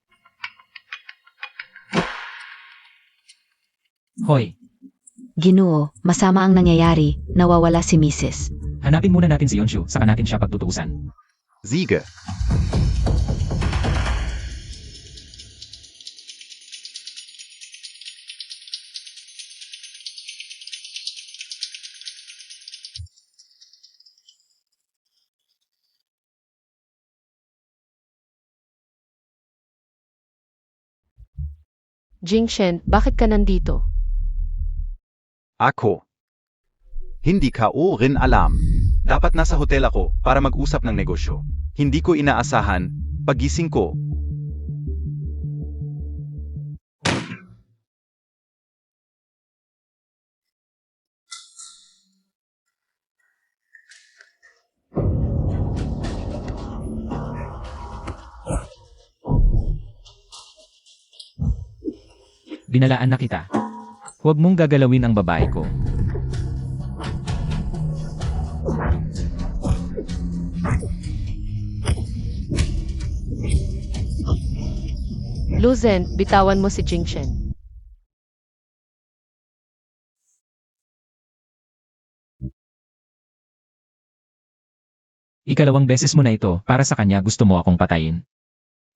Hoy, Ginoo, masama ang nangyayari, nawawala si Mrs. hanapin muna natin si Yonshu, saka natin siya pagtutuusan. Siege. Jingshen, bakit ka nandito? Ako. Hindi ka o rin alam. Dapat nasa hotel ako para mag-usap ng negosyo. Hindi ko inaasahan, pagising ko. Binalaan na kita. Huwag mong gagalawin ang babae ko. Lucen, bitawan mo si Jingshen. Ikalawang beses mo na ito, para sa kanya gusto mo akong patayin.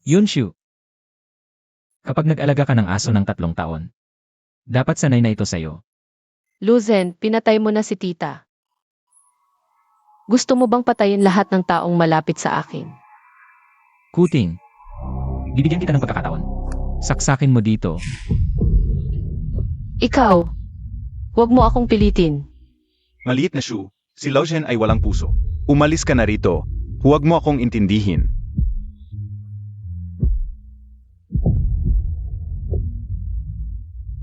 Yunshu. Kapag nag-alaga ka ng aso ng 3 taon, dapat sanay na ito sa'yo. Lucen, pinatay mo na si tita. Gusto mo bang patayin lahat ng taong malapit sa akin? Kuting. Bibigyan kita ng pagkakataon. Saksakin mo dito. Ikaw, huwag mo akong pilitin. Maliit na Shu, si Lao Shen ay walang puso. Umalis ka na rito. Huwag mo akong intindihin.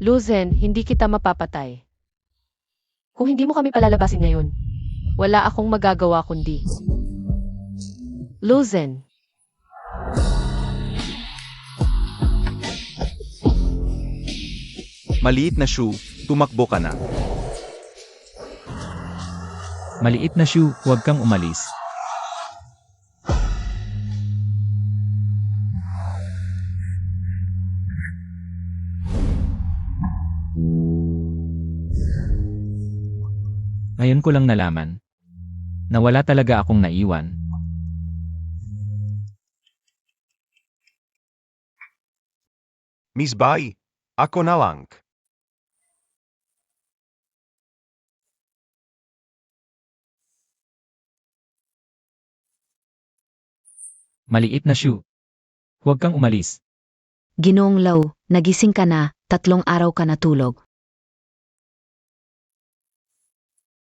Lucen, hindi kita mapapatay. Kung hindi mo kami palalabasin ngayon, wala akong magagawa kundi. Lucen. Maliit na Shu, tumakbo ka na. Maliit na Shu, huwag kang umalis. Ngayon ko lang nalaman na wala talaga akong naiwan. Miss Bai, ako na lang. Maliit na Shu. Huwag kang umalis. Ginoong Lau, nagising ka na, 3 araw ka natulog.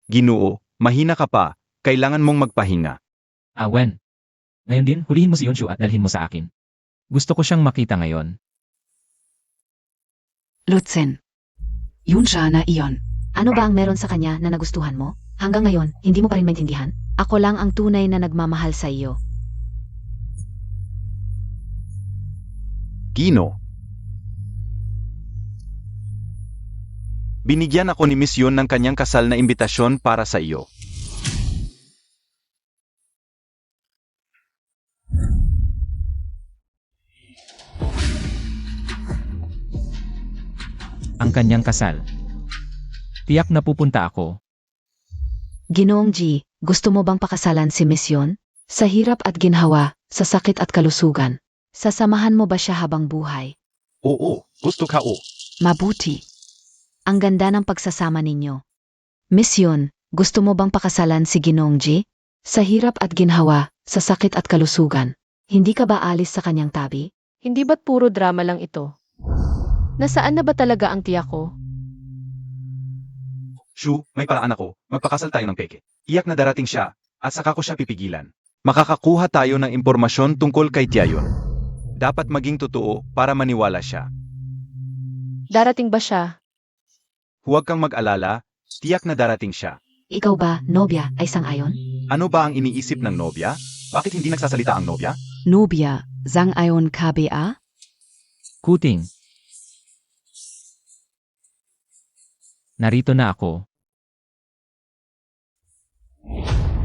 Ginoo, mahina ka pa. Kailangan mong magpahinga. Wen. Ngayon din, hulihin mo si Yonshu at dalhin mo sa akin. Gusto ko siyang makita ngayon. Lucen. Yunsha na iyon. Ano ba ang meron sa kanya na nagustuhan mo? Hanggang ngayon, hindi mo pa rin maintindihan? Ako lang ang tunay na nagmamahal sa iyo. Gino. Binigyan ako ni Miss Yun ng kanyang kasal na imbitasyon para sa iyo. Ang kanyang kasal. Tiyak na pupunta ako. Ginoong G, gusto mo bang pakasalan si Miss Yun? Sa hirap at ginhawa, sa sakit at kalusugan. Sasamahan mo ba siya habang buhay? Oo, gusto ka o. Mabuti. Ang ganda ng pagsasama ninyo. Miss Yun, gusto mo bang pakasalan si Ginoong G? Sa hirap at ginhawa, sa sakit at kalusugan. Hindi ka ba alis sa kanyang tabi? Hindi ba't puro drama lang ito? Nasaan na ba talaga ang tiyak ko? Shu, may paraan ako. Magpakasal tayo ng peke. Iyak na darating siya, at saka ko siya pipigilan. Makakakuha tayo ng impormasyon tungkol kay Tiayon. Dapat maging totoo para maniwala siya. Darating ba siya? Huwag kang mag-alala, tiyak na darating siya. Ikaw ba, nobya, ay sang-ayon? Ano ba ang iniisip ng nobya? Bakit hindi nagsasalita ang nobya? Nobia, sang-ayon KBA? Kuting. Narito na ako.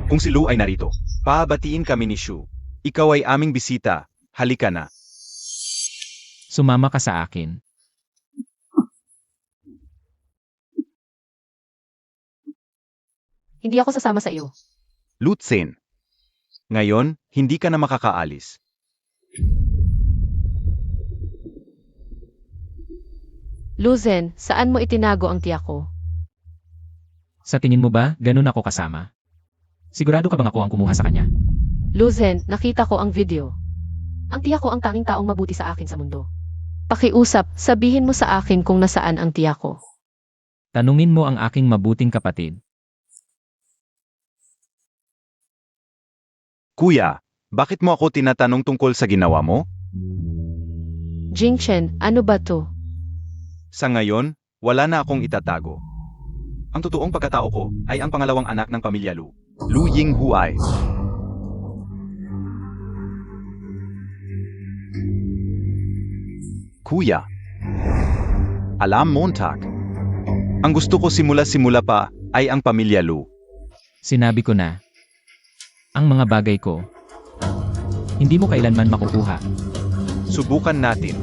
Kung si Lu ay narito, pabatiin kami ni Shu. Ikaw ay aming bisita, halika na. Sumama ka sa akin. Hindi ako sasama sa iyo. Lutzen. Ngayon, hindi ka na makakaalis. Luzen, saan mo itinago ang tiyak ko? Sa tingin mo ba, ganun ako kasama? Sigurado ka bang ako ang kumuha sa kanya? Luzen, nakita ko ang video. Ang tiyak ko ang tanging taong mabuti sa akin sa mundo. Pakiusap, sabihin mo sa akin kung nasaan ang tiyak ko. Tanungin mo ang aking mabuting kapatid. Kuya, bakit mo ako tinatanong tungkol sa ginawa mo? Jingchen, ano ba to? Sa ngayon, wala na akong itatago. Ang totoong pagkatao ko ay ang pangalawang anak ng pamilya Lu, Lu Yinghuai. Kuya, alam Montag. Ang gusto ko simula-simula pa ay ang pamilya Lu. Sinabi ko na. Ang mga bagay ko. Hindi mo kailanman makukuha. Subukan natin.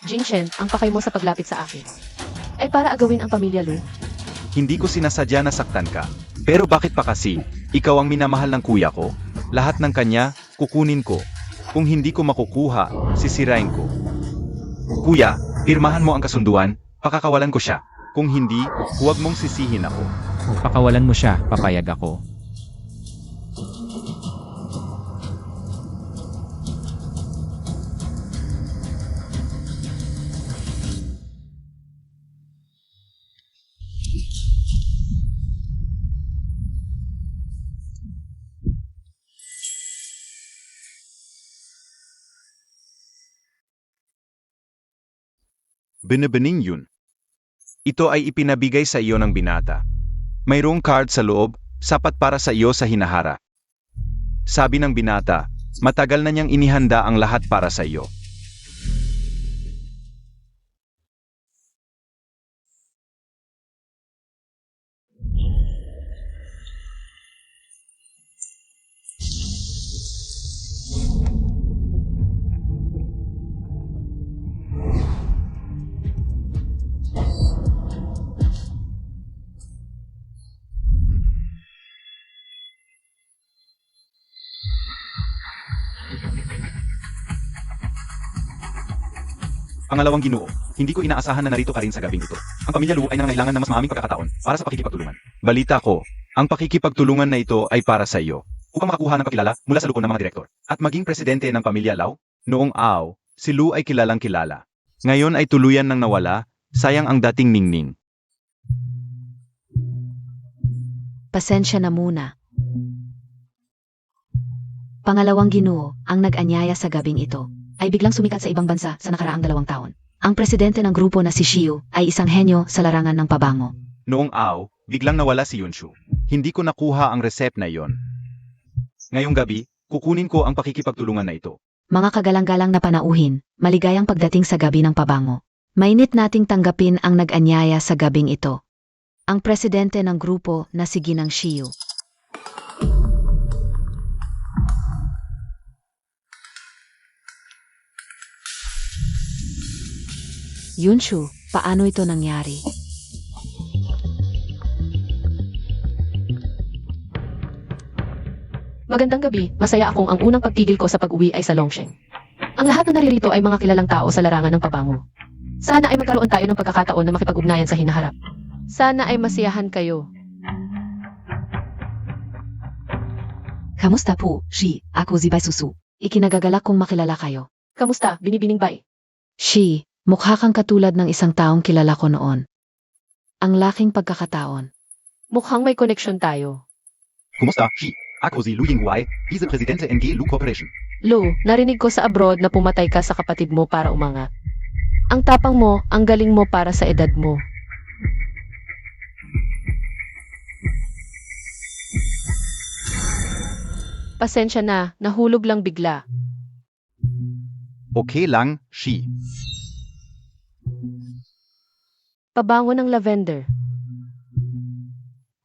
Jingchen, ang pakay mo sa paglapit sa akin. Ay para agawin ang pamilya Lu. Hindi ko sinasadya na saktan ka. Pero bakit pa kasi? Ikaw ang minamahal ng kuya ko. Lahat ng kanya, kukunin ko. Kung hindi ko makukuha, sisirain ko. Kuya, pirmahan mo ang kasunduan, pakakawalan ko siya. Kung hindi, huwag mong sisihin ako. Pakawalan mo siya, papayag ako. Binibining yun. Ito ay ipinabigay sa iyo ng binata. Mayroong card sa loob, sapat para sa iyo sa hinahara. Sabi ng binata, matagal na niyang inihanda ang lahat para sa iyo. Pangalawang Ginoo, hindi ko inaasahan na narito ka rin sa gabing ito. Ang pamilya Lu ay nangangailangan ng mas maaming pagkakataon para sa pakikipagtulungan. Balita ko, ang pakikipagtulungan na ito ay para sa iyo. Upang makakuha ng pakilala mula sa lupon ng mga direktor at maging presidente ng pamilya Lau, noong si Lu ay kilalang kilala. Ngayon ay tuluyan nang nawala, sayang ang dating ningning. Pasensya na muna. Pangalawang Ginoo, ang nag-anyaya sa gabing ito, ay biglang sumikat sa ibang bansa sa nakaraang 2 taon. Ang presidente ng grupo na si Shiu ay isang henyo sa larangan ng pabango. Noong biglang nawala si Yunshu. Hindi ko nakuha ang recipe na iyon. Ngayong gabi, kukunin ko ang pakikipagtulungan na ito. Mga kagalang-galang na panauhin, maligayang pagdating sa gabi ng pabango. Mainit nating tanggapin ang nag-anyaya sa gabing ito. Ang presidente ng grupo na si Ginang Shiu. Yunshu, paano ito nangyari? Magandang gabi, masaya akong ang unang pagtigil ko sa pag-uwi ay sa Longsheng. Ang lahat na naririto ay mga kilalang tao sa larangan ng pabango. Sana ay magkaroon tayo ng pagkakataon na makipag-ugnayan sa hinaharap. Sana ay masiyahan kayo. Kamusta po, Shi? Ako si Bai Susu. Ikinagagalak kong makilala kayo. Kamusta, binibining bay? Shi, mukha kang katulad ng isang taong kilala ko noon. Ang laking pagkakataon. Mukhang may connection tayo. Kumusta, Shi? Ako si Lu Yinghuai, Vice-Presidente NG Lu Corporation. Lou, narinig ko sa abroad na pumatay ka sa kapatid mo para umangat. Ang tapang mo, ang galing mo para sa edad mo. Pasensya na, nahulog lang bigla. Okay lang, Shi. Pabango ng lavender.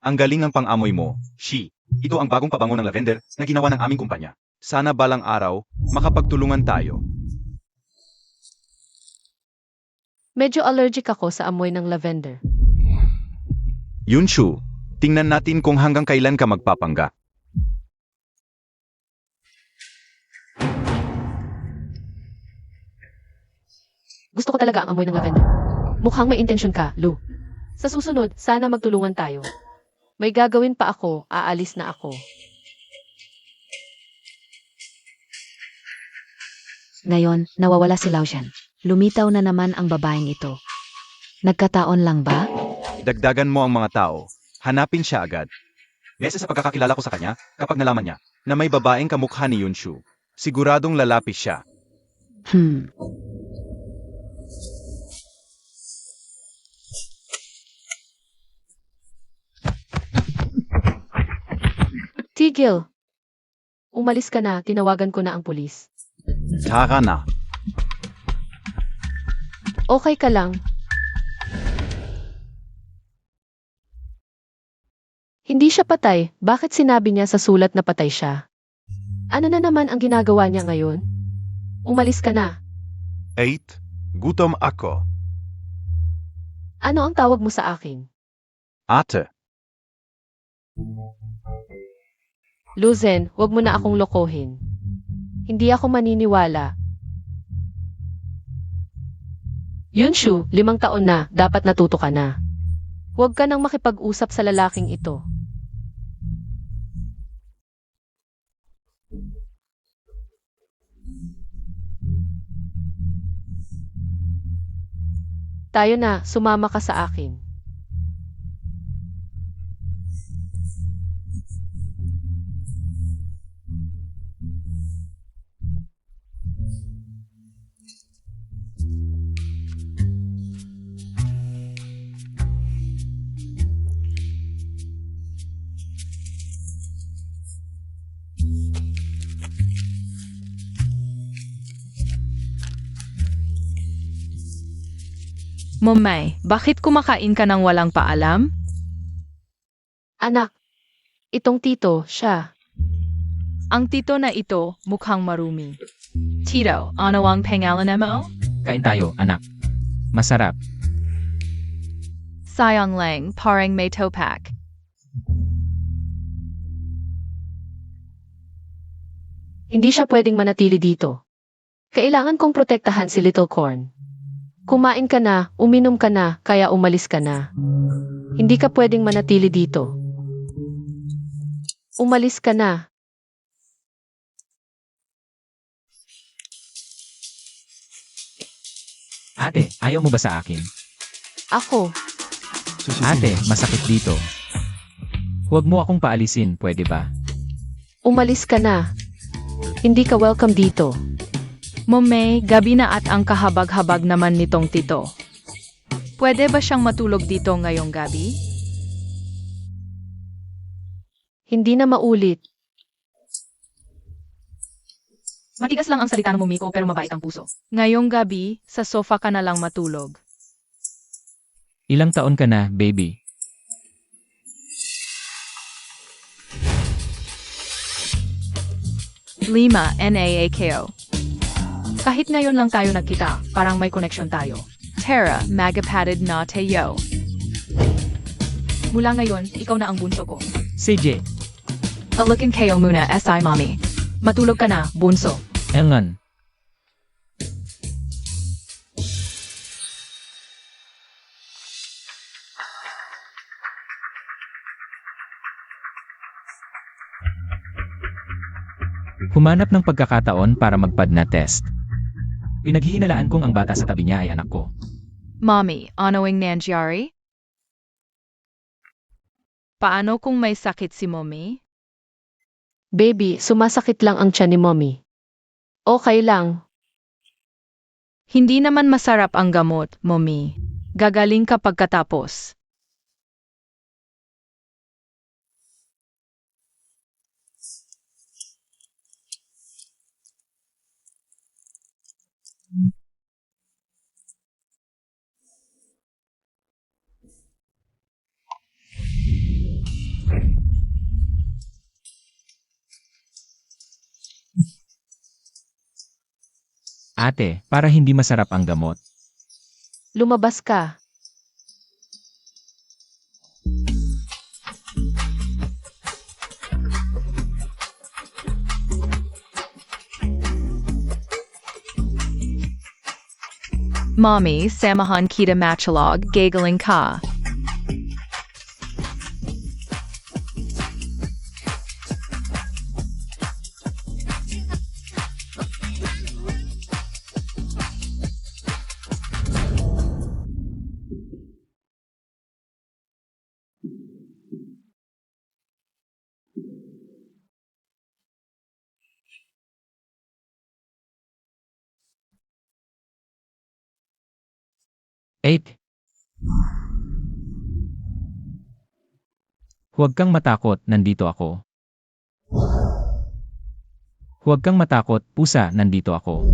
Ang galing ng pang-amoy mo, Shi. Ito ang bagong pabango ng lavender na ginawa ng aming kumpanya. Sana balang araw, makapagtulungan tayo. Medyo allergic ako sa amoy ng lavender. Yunshu, tingnan natin kung hanggang kailan ka magpapangga. Gusto ko talaga ang amoy ng lavender. Mukhang may intensyon ka, Lou. Sa susunod, sana magtulungan tayo. May gagawin pa ako, aalis na ako. Ngayon, nawawala si Laotian. Lumitaw na naman ang babaeng ito. Nagkataon lang ba? Dagdagan mo ang mga tao. Hanapin siya agad. Beses sa pagkakakilala ko sa kanya, kapag nalaman niya na may babaeng kamukha ni Yunshu, siguradong lalapis siya. Tigil! Umalis ka na, tinawagan ko na ang pulis. Tara na. Okay ka lang? Hindi siya patay, bakit sinabi niya sa sulat na patay siya? Ano na naman ang ginagawa niya ngayon? Umalis ka na. 8. Gutom ako. Ano ang tawag mo sa akin? Ate. Luzen, wag mo na akong lokohin. Hindi ako maniniwala. Yunshu, 5 taon na, dapat natuto ka na. Huwag ka nang makipag-usap sa lalaking ito. Tayo na, sumama ka sa akin. Momay, bakit kumakain ka ng walang paalam? Anak, itong tito, siya. Ang tito na ito, mukhang marumi. Tito, ano ang pangalan mo? Kain tayo, anak. Masarap. Sayang lang, parang may topak. Hindi siya pwedeng manatili dito. Kailangan kong protektahan si Little Corn. Kumain ka na, uminom ka na, kaya umalis ka na. Hindi ka pwedeng manatili dito. Umalis ka na. Ate, ayaw mo ba sa akin? Ako, Ate, masakit dito. Huwag mo akong paalisin, pwede ba? umalis ka na. Hindi ka welcome dito. Momay, gabi na at ang kahabag-habag naman nitong tito. Pwede ba siyang matulog dito ngayong gabi? Hindi na maulit. Matigas lang ang salita ng mumiko pero mabait ang puso. Ngayong gabi, sa sofa ka na lang matulog. Ilang taon ka na, baby? Lima, NAAKO. Kahit ngayon lang tayo nagkita, parang may connection tayo. Tara, magapatid na tayo. Mula ngayon, ikaw na ang bunso ko. CJ, Alukin kayo muna, SI Mommy. Matulog ka na, bunso. Elngan. Humanap ng pagkakataon para magpad na test. Pinaghihinalaan kong ang bata sa tabi niya ay anak ko. Mommy, ano ang nangyari? Paano kung may sakit si mommy? Baby, sumasakit lang ang tiyan ni mommy. Okay lang. Hindi naman masarap ang gamot, mommy. Gagaling ka pagkatapos. Ate, para hindi masarap ang gamot. Lumabas ka. Mommy, samahan kita matchalog, gagaling ka. Eight. Huwag kang matakot, nandito ako. Huwag kang matakot, pusa, nandito ako.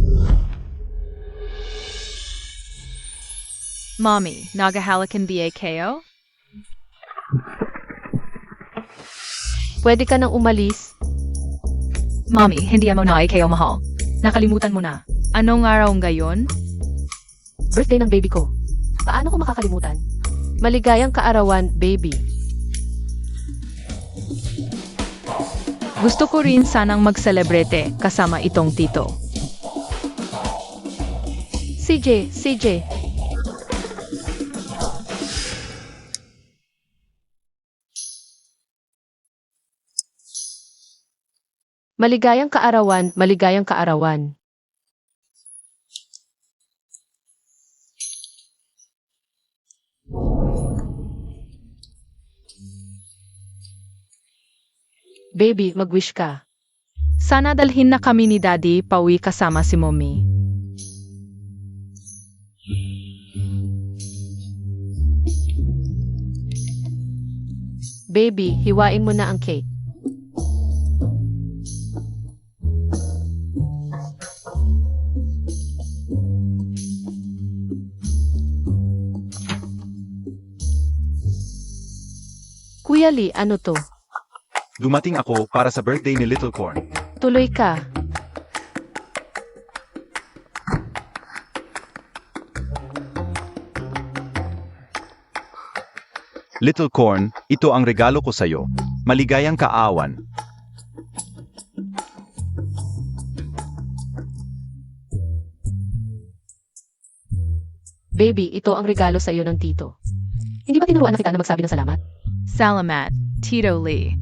Mommy, nagahalakan ba kayo? Pwede ka nang umalis. Mommy, hindi mo na kayo mahal. Nakalimutan mo na. Anong araw ngayon? Birthday ng baby ko. Paano ko makakalimutan? Maligayang kaarawan, baby. Gusto ko rin sanang mag-celebrate kasama itong tito. CJ. Maligayang kaarawan. Baby, mag-wish ka. Sana dalhin na kami ni Daddy pauwi kasama si Mommy. Baby, hiwain mo na ang cake. Kuya Lee, ano to? Dumating ako para sa birthday ni Little Corn. Tuloy ka. Little Corn, ito ang regalo ko sa'yo. Maligayang kaawan. Baby, ito ang regalo sa iyo ng tito. Hindi ba tinuruan na kita na magsabi ng salamat? Salamat, Tito Lee.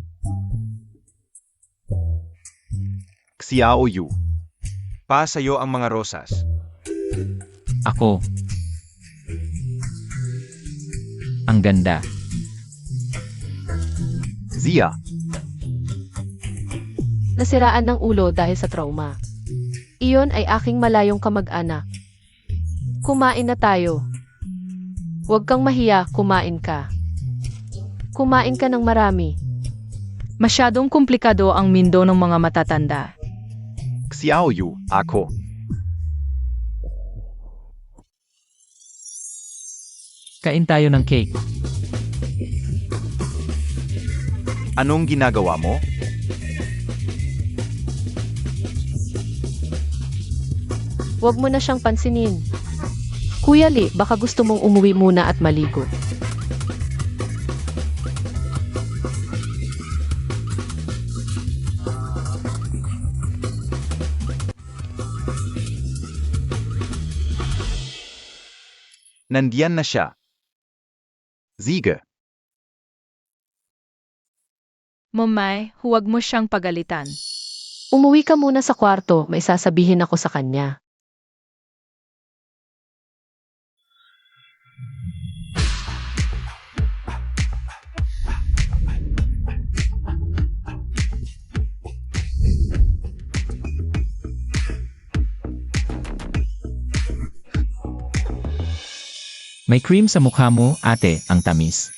Xiao Yu. Pa sa'yo ang mga rosas. Ako. Ang ganda. Zia. Nasiraan ng ulo dahil sa trauma. Iyon ay aking malayong kamag-anak. Kumain na tayo. Huwag kang mahiya, kumain ka. Kumain ka ng marami. Masyadong komplikado ang mundo ng mga matatanda. Xiao Yu, ako. Kain tayo ng cake. Anong ginagawa mo? Huwag mo na siyang pansinin. Kuya Lee, baka gusto mong umuwi muna at maligo. Nandiyan na siya. Ziga. Momay, huwag mo siyang pagalitan. Umuwi ka muna sa kwarto, may sasabihin ako sa kanya. May cream sa mukha mo, ate, ang tamis.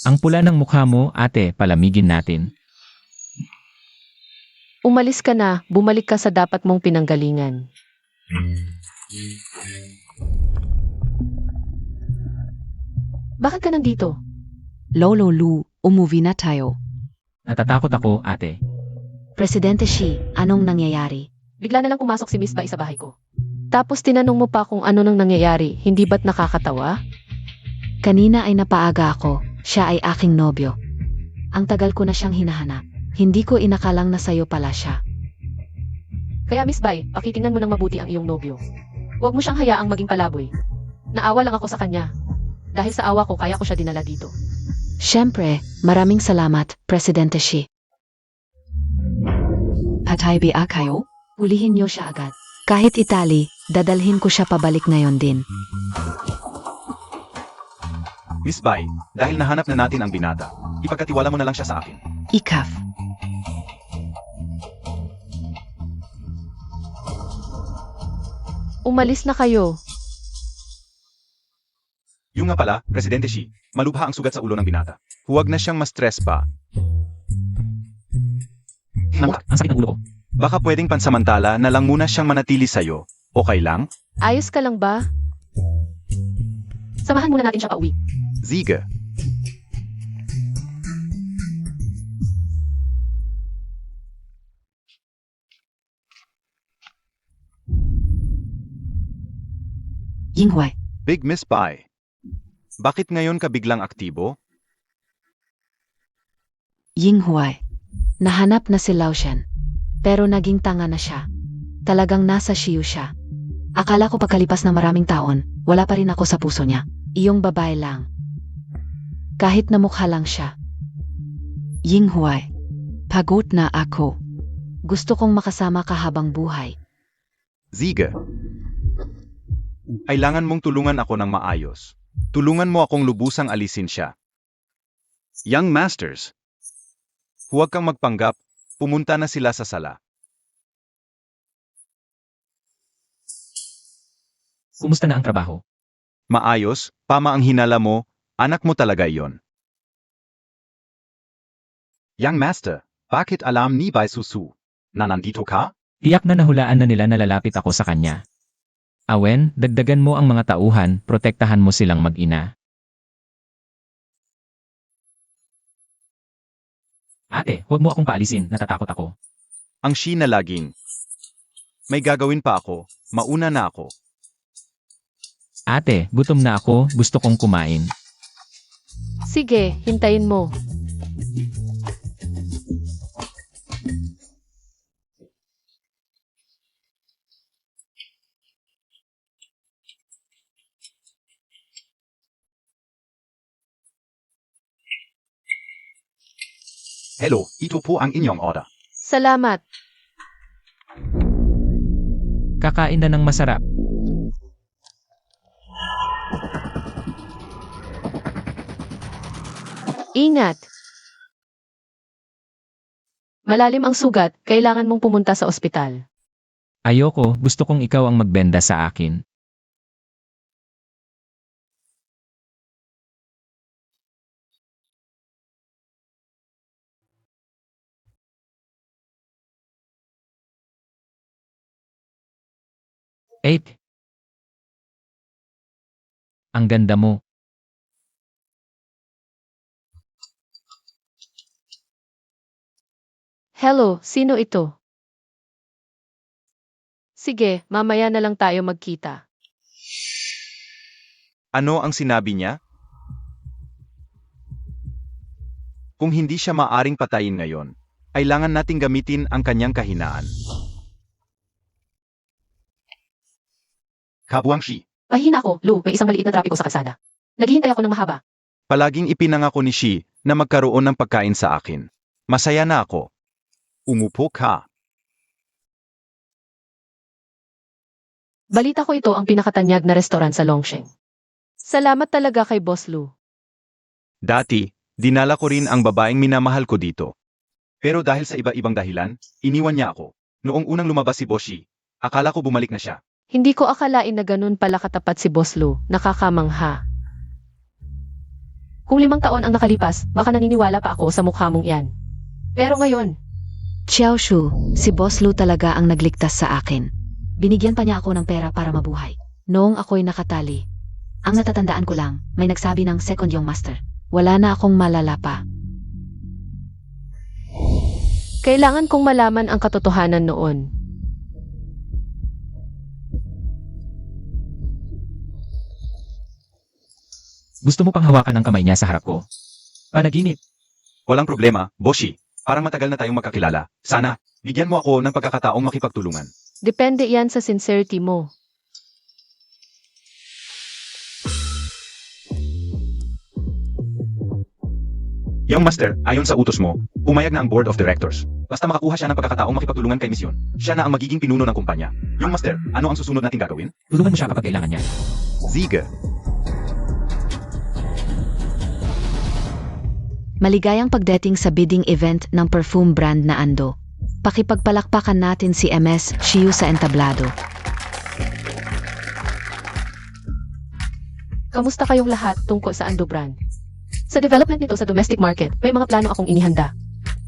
Ang pula ng mukha mo, ate, palamigin natin. Umalis ka na, bumalik ka sa dapat mong pinanggalingan. Bakit ka nandito? Lolo Lu, umuwi na tayo. Natatakot ako, ate. Presidente Xi, anong nangyayari? Bigla na lang pumasok si Miss Bai sa bahay ko. Tapos tinanong mo pa kung ano nang nangyayari, hindi ba't nakakatawa? Kanina ay napaaga ako, siya ay aking nobyo. Ang tagal ko na siyang hinahanap. Hindi ko inakalang na sayo pala siya. Kaya Miss Bai, pakitingnan mo ng mabuti ang iyong nobyo. Huwag mo siyang hayaang maging palaboy. Naawa lang ako sa kanya. Dahil sa awa ko, kaya ko siya dinala dito. Siyempre, maraming salamat, Presidente Xi. Patay ba kayo? Hulihin niyo siya agad. Kahit Itali, dadalhin ko siya pabalik ngayon din. Miss Bai, dahil nahanap na natin ang binata, ipagkatiwala mo na lang siya sa akin. Ikaf. Umalis na kayo. Yung nga pala, Presidente Xi, malubha ang sugat sa ulo ng binata. Huwag na siyang ma-stress pa. Ang sakit ng ulo ko. Baka pwedeng pansamantala na lang muna siyang manatili sa'yo. Okay lang? Ayos ka lang ba? Samahan muna natin siya pauwi. Sige. Yinghuai. Big Miss Bai. Bakit ngayon ka biglang aktibo? Yinghuai. Nahanap na si Lao Shen. Pero naging tanga na siya. Talagang nasa Shiyu siya. Akala ko pagkalipas ng maraming taon, wala pa rin ako sa puso niya. Iyong babae lang. Kahit namukha lang siya. Yinghuai. Pagod na ako. Gusto kong makasama ka habang buhay. Sige. Kailangan mong tulungan ako ng maayos. Tulungan mo akong lubusang alisin siya. Young Masters. Huwag kang magpanggap. Pumunta na sila sa sala. Kumusta na ang trabaho? Maayos, pama ang hinala mo, anak mo talaga iyon. Young Master, bakit alam ni Bai Susu na nandito ka? Tiyak na nahulaan na nila na lalapit ako sa kanya. Awen, dagdagan mo ang mga tauhan, protektahan mo silang mag-ina. Ate, huwag mo akong paalisin, natatakot ako. Ang Shi na laging. May gagawin pa ako, mauna na ako. Ate, gutom na ako, gusto kong kumain. Sige, hintayin mo. Hello, ito po ang inyong order. Salamat. Kakain na ng masarap. Ingat. Malalim ang sugat, kailangan mong pumunta sa ospital. Ayoko, gusto kong ikaw ang magbenda sa akin. Eight. Ang ganda mo. Hello, sino ito? Sige, mamaya na lang tayo magkita. Ano ang sinabi niya? Kung hindi siya maaring patayin ngayon, kailangan nating gamitin ang kanyang kahinaan. Kabuang Shi, Pahina ako, Lu, may isang maliit na trapiko sa kalsada. Naghihintay ako ng mahaba. Palaging ipinangako ni Shi na magkaroon ng pagkain sa akin. Masaya na ako. Umupo ka. Balita ko ito ang pinakatanyag na restaurant sa Longsheng. Salamat talaga kay Boss Lu. Dati, dinala ko rin ang babaeng minamahal ko dito. Pero dahil sa iba-ibang dahilan, iniwan niya ako. Noong unang lumabas si Boshi, akala ko bumalik na siya. Hindi ko akalain na ganun pala katapat si Boss Lu, nakakamangha. Kung 5 taon ang nakalipas, baka naniniwala pa ako sa mukha mong iyan. Pero ngayon, Xiao Shu, si Boss Lu talaga ang nagligtas sa akin. Binigyan pa niya ako ng pera para mabuhay. Noong ako'y nakatali, ang natatandaan ko lang, may nagsabi ng second yung master. Wala na akong malala pa. kailangan kong malaman ang katotohanan noon. Gusto mo pang hawakan ang kamay niya sa harap ko? Panaginip. Walang problema, Boshi. Parang matagal na tayong magkakilala. Sana, bigyan mo ako ng pagkakataong makipagtulungan. Depende yan sa sincerity mo. Yung master, ayon sa utos mo, pumayag na ang board of directors. Basta makakuha siya ng pagkakataong makipagtulungan kay misyon, siya na ang magiging pinuno ng kumpanya. Yung master, ano ang susunod nating gagawin? Tulungan mo siya kapag kailangan niya. Sige. Maligayang pagdating sa bidding event ng perfume brand na Ando. Pakipagpalakpakan natin si MS Shiyu sa entablado. Kamusta kayong lahat tungkol sa Ando brand? Sa development nito sa domestic market, may mga plano akong inihanda.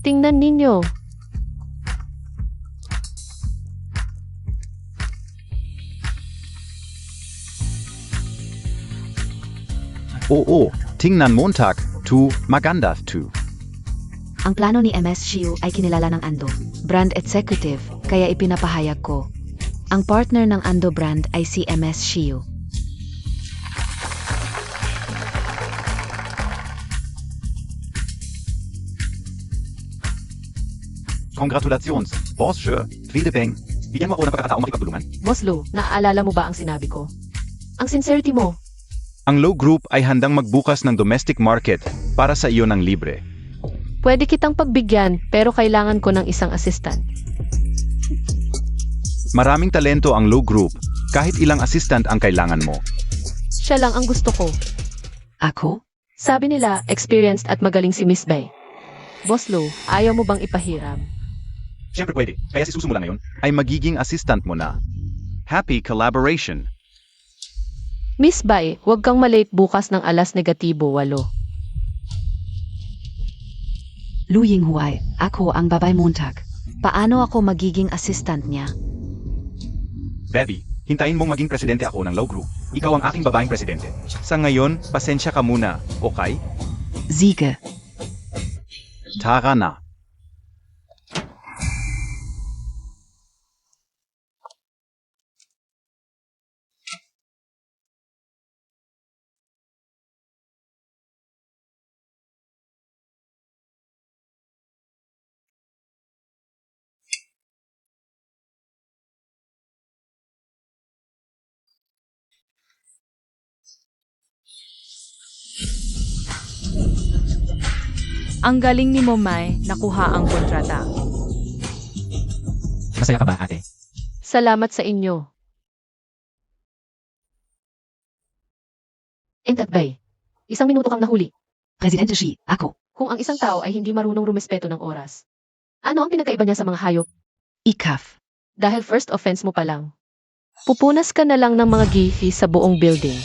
Tingnan ninyo. Oo, tingnan Montag, maganda tu. Ang plano ni MS Shiyu ay kinilala ng Ando, brand executive, kaya ipinapahayag ko. Ang partner ng Ando brand ay si MS Shiyu. Congratulations, boss sure, Bang. Bigyan mo ako ng pagkakataong makipagtulungan. Boss Lu, naaalala mo ba ang sinabi ko? Ang sincerity mo. Ang Low Group ay handang magbukas ng domestic market para sa iyo ng libre. Pwede kitang pagbigyan, pero kailangan ko ng isang assistant. Maraming talento ang Low Group, kahit ilang assistant ang kailangan mo. Siya lang ang gusto ko. Ako? Sabi nila, experienced at magaling si Miss Bay. Boss Lu, ayaw mo bang ipahiram? Siyempre pwede, kaya si Susu mo lang ngayon. Ay magiging assistant mo na. Happy collaboration. Miss Bay, huwag kang malate bukas ng 8:08. Lu Yinghuai, ako ang babay Montag. Paano ako magiging assistant niya? Baby, hintayin mong maging presidente ako ng Low Group. Ikaw ang aking babaeng presidente. Sa ngayon, pasensya ka muna, okay? Siege. Tara na. Ang galing ni Momay, nakuha ang kontrata. Masaya ka ba, ate? Salamat sa inyo. Entat Bay, 1 minuto kang nahuli. Presidente Xi, ako. Kung ang isang tao ay hindi marunong rumespeto ng oras, ano ang pinagkaiba niya sa mga hayop? Ikaf. Dahil first offense mo pa lang. Pupunas ka na lang ng mga gifi sa buong building.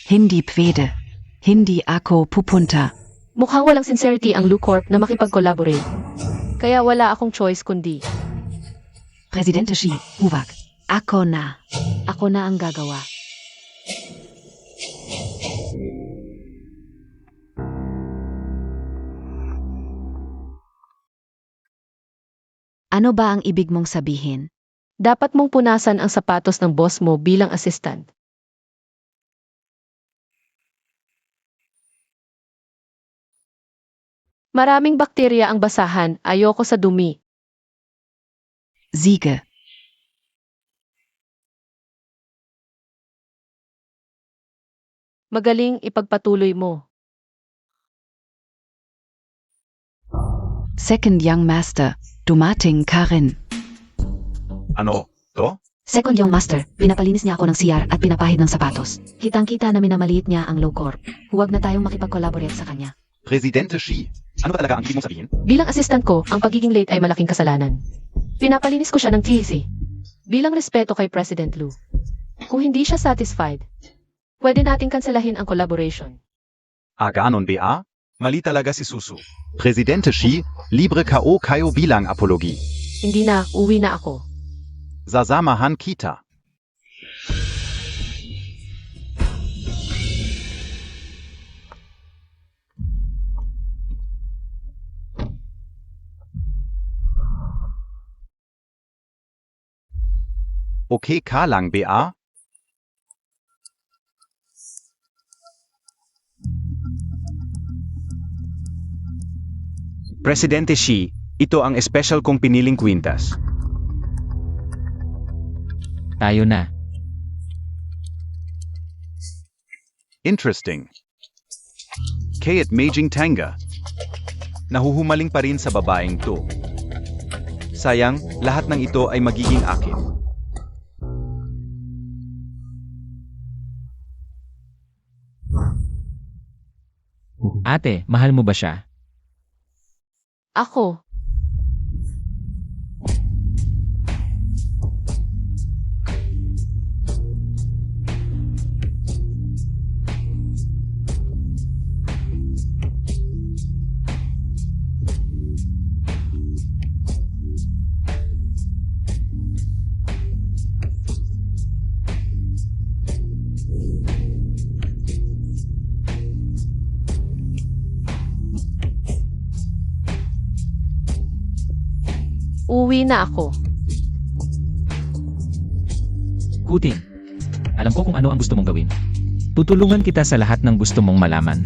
Hindi pwede. Hindi ako pupunta. Mukhang walang sincerity ang Lu Corp na makipag-collaborate. Kaya wala akong choice kundi. Presidente Xi, huwag. Ako na. Ako na ang gagawa. Ano ba ang ibig mong sabihin? Dapat mong punasan ang sapatos ng boss mo bilang assistant. Maraming bakterya ang basahan, ayoko sa dumi. Siege. Magaling ipagpatuloy mo. Second Young Master, dumating ka rin. Ano? To? Second Young Master, pinapalinis niya ako ng CR at pinapahid ng sapatos. Kitang-kita na minamaliit niya ang low corp. Huwag na tayong makipag-collaborate sa kanya. Presidente Xi. Ano ba talaga ang ibig mong sabihin? Bilang assistant ko, ang pagiging late ay malaking kasalanan. Pinapalinis ko siya ng TC. Bilang respeto kay President Lu. Kung hindi siya satisfied, pwede nating kanselahin ang collaboration. Ganon ba? Mali talaga si Susu. Presidente Xi, libre KO kayo bilang apologi. Hindi na, uwi na ako. Sasamahan kita. Okay ka lang ba? Presidente Xi, ito ang special kong piniling kwintas. Tayo na. Interesting. Kayat Majing Tanga. Nahuhumaling pa rin sa babaeng to. Sayang, lahat ng ito ay magiging akin. Ate, mahal mo ba siya? Ako. Uwi na ako. Kuting. Alam ko kung ano ang gusto mong gawin. Tutulungan kita sa lahat ng gusto mong malaman.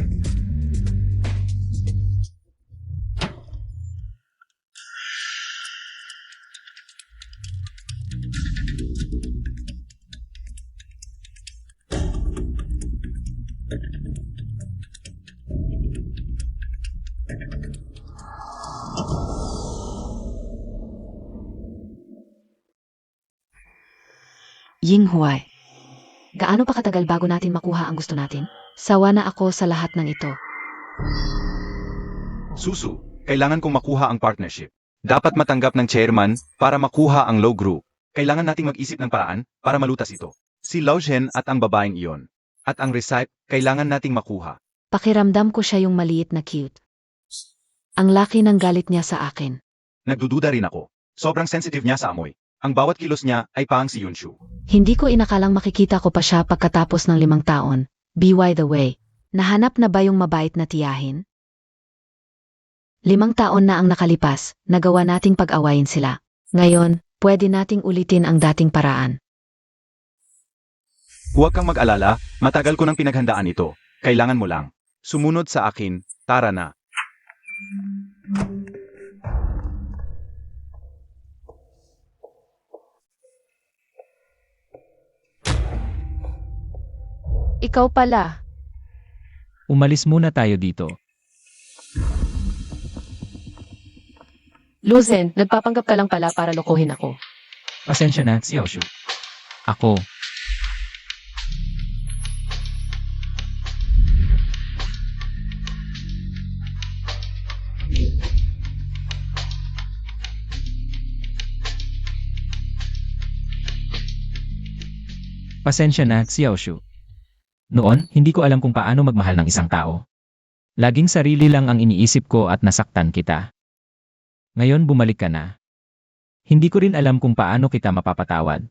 Yinghuai. Gaano pa katagal bago natin makuha ang gusto natin? Sawa na ako sa lahat ng ito. Susu, kailangan kong makuha ang partnership. Dapat matanggap ng chairman para makuha ang low group. Kailangan nating mag-isip ng paraan para malutas ito. Si Lao Zhen at ang babaeng iyon. At ang recipe, kailangan nating makuha. Pakiramdam ko siya yung maliit na cute. Ang laki ng galit niya sa akin. Nagdududa rin ako. Sobrang sensitive niya sa amoy. Ang bawat kilos niya ay pang si Yunshu. Hindi ko inakalang makikita ko pa siya pagkatapos ng 5 taon. By the way, nahanap na ba yung mabait na tiyahin? 5 taon na ang nakalipas, nagawa nating pag-awayin sila. Ngayon, pwede nating ulitin ang dating paraan. Huwag kang mag-alala, matagal ko nang pinaghandaan ito. Kailangan mo lang. Sumunod sa akin, tara na. Ikaw pala. Umalis muna tayo dito. Luzen, nagpapanggap ka lang pala para lokohin ako. Pasensya na, Xiaoshu. Ako. Pasensya na, Xiaoshu. Noon, hindi ko alam kung paano magmahal ng isang tao. Laging sarili lang ang iniisip ko at nasaktan kita. Ngayon bumalik ka na. Hindi ko rin alam kung paano kita mapapatawad.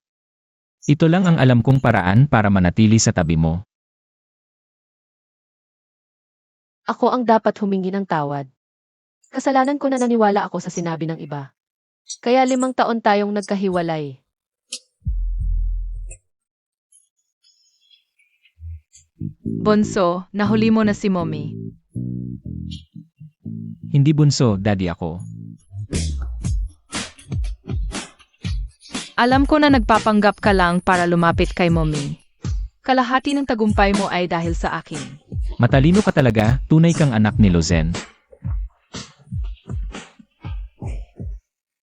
Ito lang ang alam kong paraan para manatili sa tabi mo. Ako ang dapat humingi ng tawad. Kasalanan ko na naniwala ako sa sinabi ng iba. Kaya 5 taon tayong nagkahiwalay. Bunso, nahuli mo na si Mommy. Hindi bunso, daddy ako. Alam ko na nagpapanggap ka lang para lumapit kay Mommy. Kalahati ng tagumpay mo ay dahil sa akin. Matalino ka talaga, tunay kang anak ni Lozen.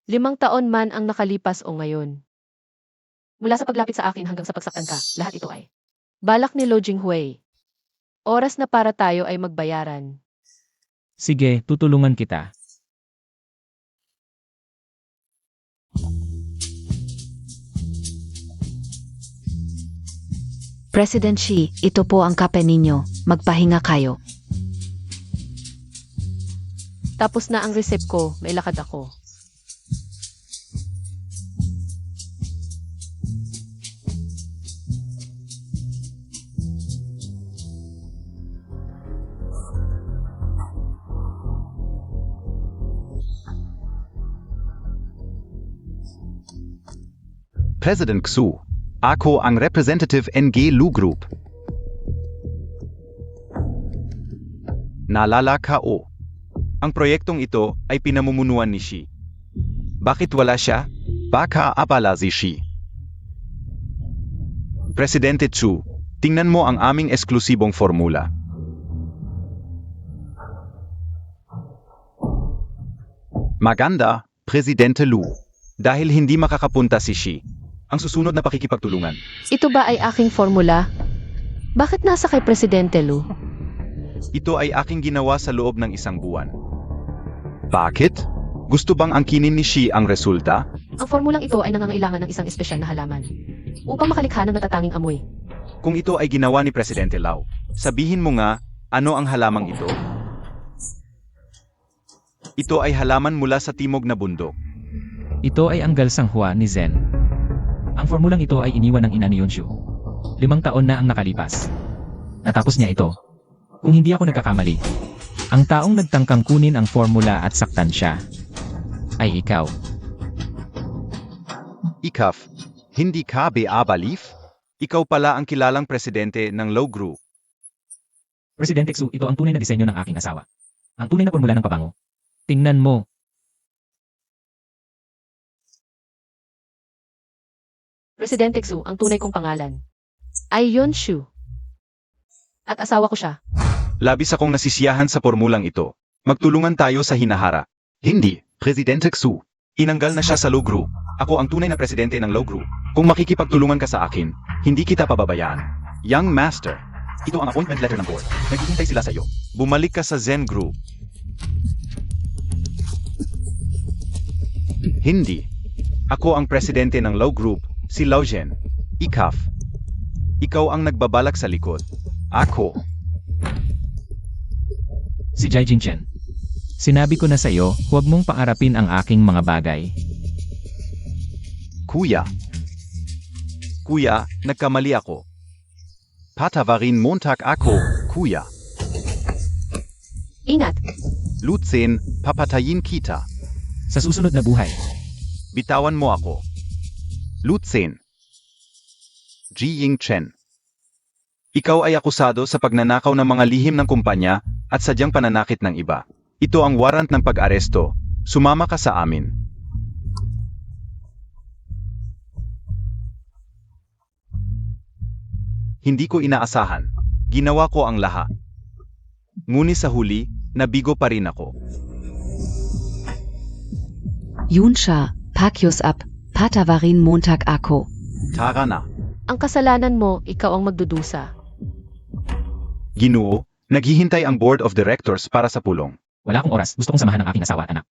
5 taon man ang nakalipas o ngayon. Mula sa paglapit sa akin hanggang sa pagsaktan ka, lahat ito ay balak ni Lo Jinghui. Oras na para tayo ay magbayaran. Sige, tutulungan kita. President Xi, ito po ang kape ninyo. Magpahinga kayo. Tapos na ang receipt ko, may lakad ako. President Xu, ako ang representative NG Lu Group. Naalala ka o? Ang proyektong ito ay pinamumunuan ni Xi. Bakit wala siya? Baka abala si Xi. Presidente Xu, tingnan mo ang aming eksklusibong formula. Maganda, Presidente Lu. Dahil hindi makakapunta si Xi. Ang susunod na pakikipagtulungan. Ito ba ay aking formula? Bakit nasa kay Presidente Lu? Ito ay aking ginawa sa loob ng 1 buwan. Bakit? Gusto bang angkinin ni Xi ang resulta? Ang formulang ito ay nangangailangan ng isang espesyal na halaman upang makalikha ng natatanging amoy. Kung ito ay ginawa ni Presidente Lau, sabihin mo nga, ano ang halamang ito? Ito ay halaman mula sa timog na bundok. Ito ay ang galsanghua ni Zen. Ang formulang ito ay iniwan ng ina ni Yonshu. 5 taon na ang nakalipas. Natapos niya ito. Kung hindi ako nagkakamali, ang taong nagtangkang kunin ang formula at saktan siya ay ikaw. Ikaf, hindi ka beabalif? Ikaw pala ang kilalang presidente ng Low Group. Presidente Xu, ito ang tunay na disenyo ng aking asawa. Ang tunay na formula ng pabango. Tingnan mo. Presidente Xu, ang tunay kong pangalan ay Yonshu. At asawa ko siya. Labis akong nasisiyahan sa formulang ito. Magtulungan tayo sa hinahara. Hindi, Presidente Xu. Inanggal na siya sa Low Group. Ako ang tunay na presidente ng Low Group. Kung makikipagtulungan ka sa akin, hindi kita pababayaan. Young Master, Ito ang appointment letter ng board. Naghihintay sila sa iyo. bumalik ka sa Zen Group. Hindi. Ako ang presidente ng Low Group, si Lao Zhen. Ikaf. Ikaw ang nagbabalak sa likod. Ako. Si Jai Jingchen. Sinabi ko na sa iyo, huwag mong pangarapin ang aking mga bagay. Kuya. Kuya, nagkamali ako. Patavarin Montag ako, kuya. Ingat! Lutzen, papatayin kita. Sa susunod na buhay, Bitawan mo ako. Lutzen. Ji Ying Chen. Ikaw ay akusado sa pagnanakaw ng mga lihim ng kumpanya at sadyang pananakit ng iba. Ito ang warrant ng pag-aresto. Sumama ka sa amin. Hindi ko inaasahan. Ginawa ko ang lahat. Ngunit sa huli, nabigo pa rin ako. Yunsha, Pakyus up, Patavarin Montag ako. Tara na. Ang kasalanan mo, ikaw ang magdudusa. Ginoo, naghihintay ang Board of Directors para sa pulong. wala akong oras, gusto kong samahan ang aking asawa at anak.